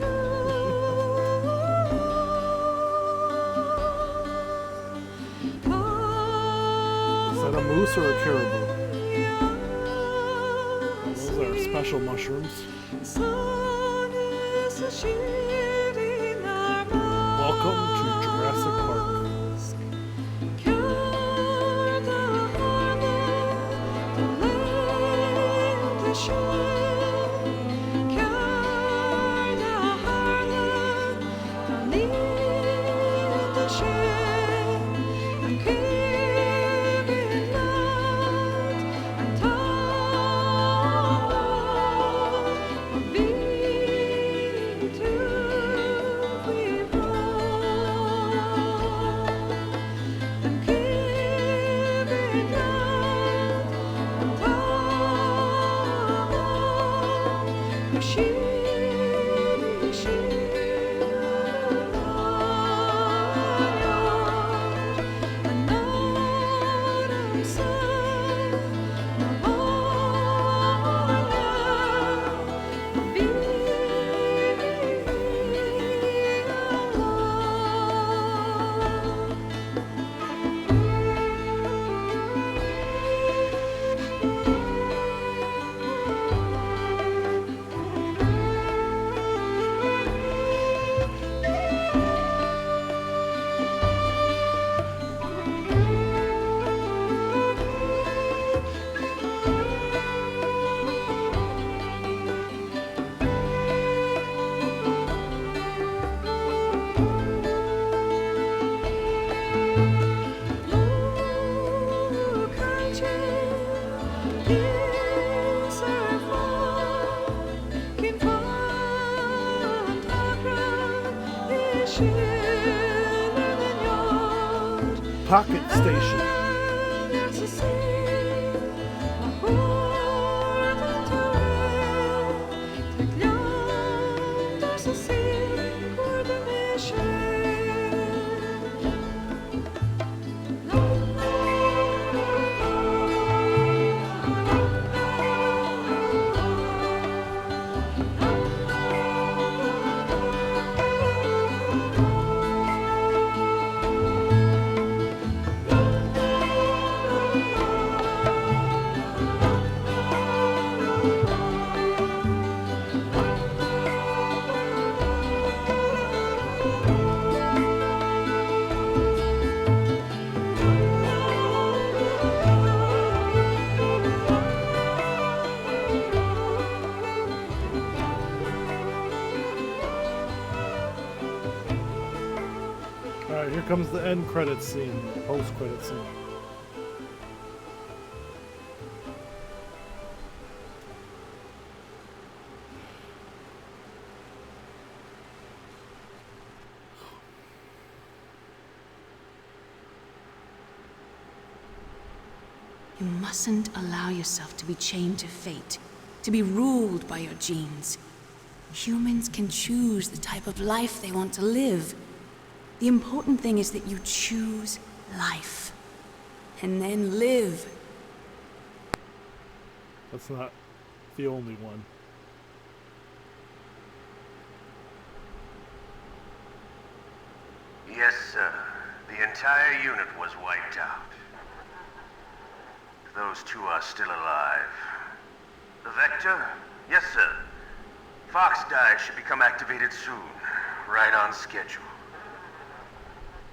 that a moose or a caribou? Those are special mushrooms. Welcome to Jurassic Park. Pocket Station. Alright, here comes the end credits scene, post credits scene. You mustn't allow yourself to be chained to fate, to be ruled by your genes. Humans can choose the type of life they want to live. The important thing is that you choose life, and then live. That's not the only one. Yes, sir. The entire unit was wiped out. Those two are still alive. The Vector? Yes, sir. Fox Dye should become activated soon. Right on schedule.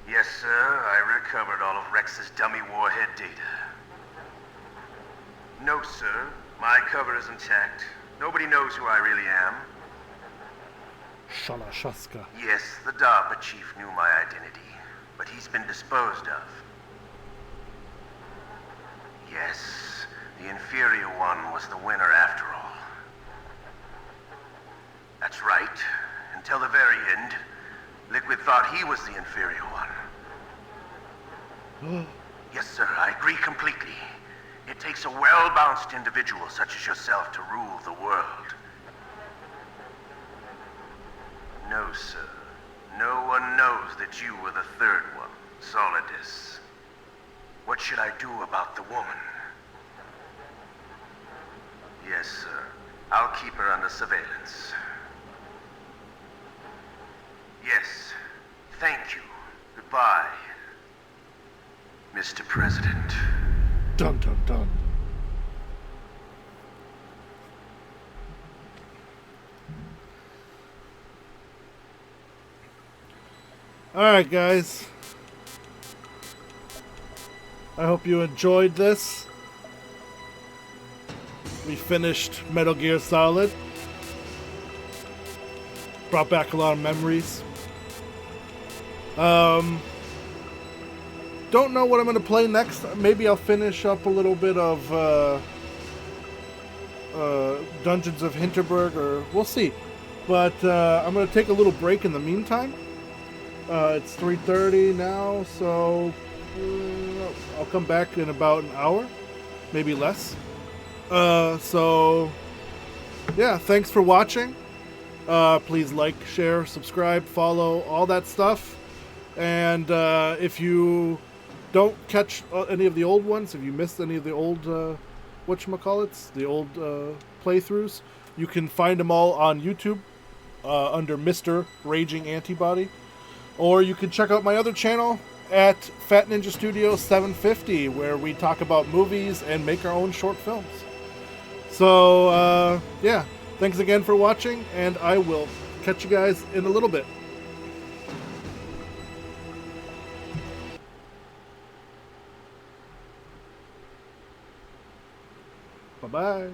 Yes, sir. I recovered all of Rex's dummy warhead data. No, sir. My cover is intact. Nobody knows who I really am. Shalashaska. Yes, the DARPA chief knew my identity, but he's been disposed of. Yes, the the inferior one was the winner after all. That's right. Until the very end, Liquid thought he was the inferior one. Yes, sir, I agree completely. It takes a well-balanced individual such as yourself to rule the world. No, sir. No one knows that you were the third one, Solidus. What should I do about the woman? Yes, sir. I'll keep her under surveillance. Yes. Thank you. Goodbye, Mr. President. Dun dun dun. Alright, guys. I hope you enjoyed this. We finished Metal Gear Solid. Brought back a lot of memories. Don't know what I'm going to play next. Maybe I'll finish up a little bit of Dungeons of Hinterberg, or we'll see. But I'm going to take a little break in the meantime. It's 3:30 now, so I'll come back in about an hour, maybe less. So yeah, thanks for watching. Please like, share, subscribe, follow, all that stuff. And if you don't catch any of the old ones, if you missed any of the old whatchamacallits, the old playthroughs, you can find them all on YouTube under Mr. Raging Antibody. Or you can check out my other channel at Fat Ninja Studio 750, where we talk about movies and make our own short films. So, yeah, thanks again for watching, and I will catch you guys in a little bit. Bye-bye.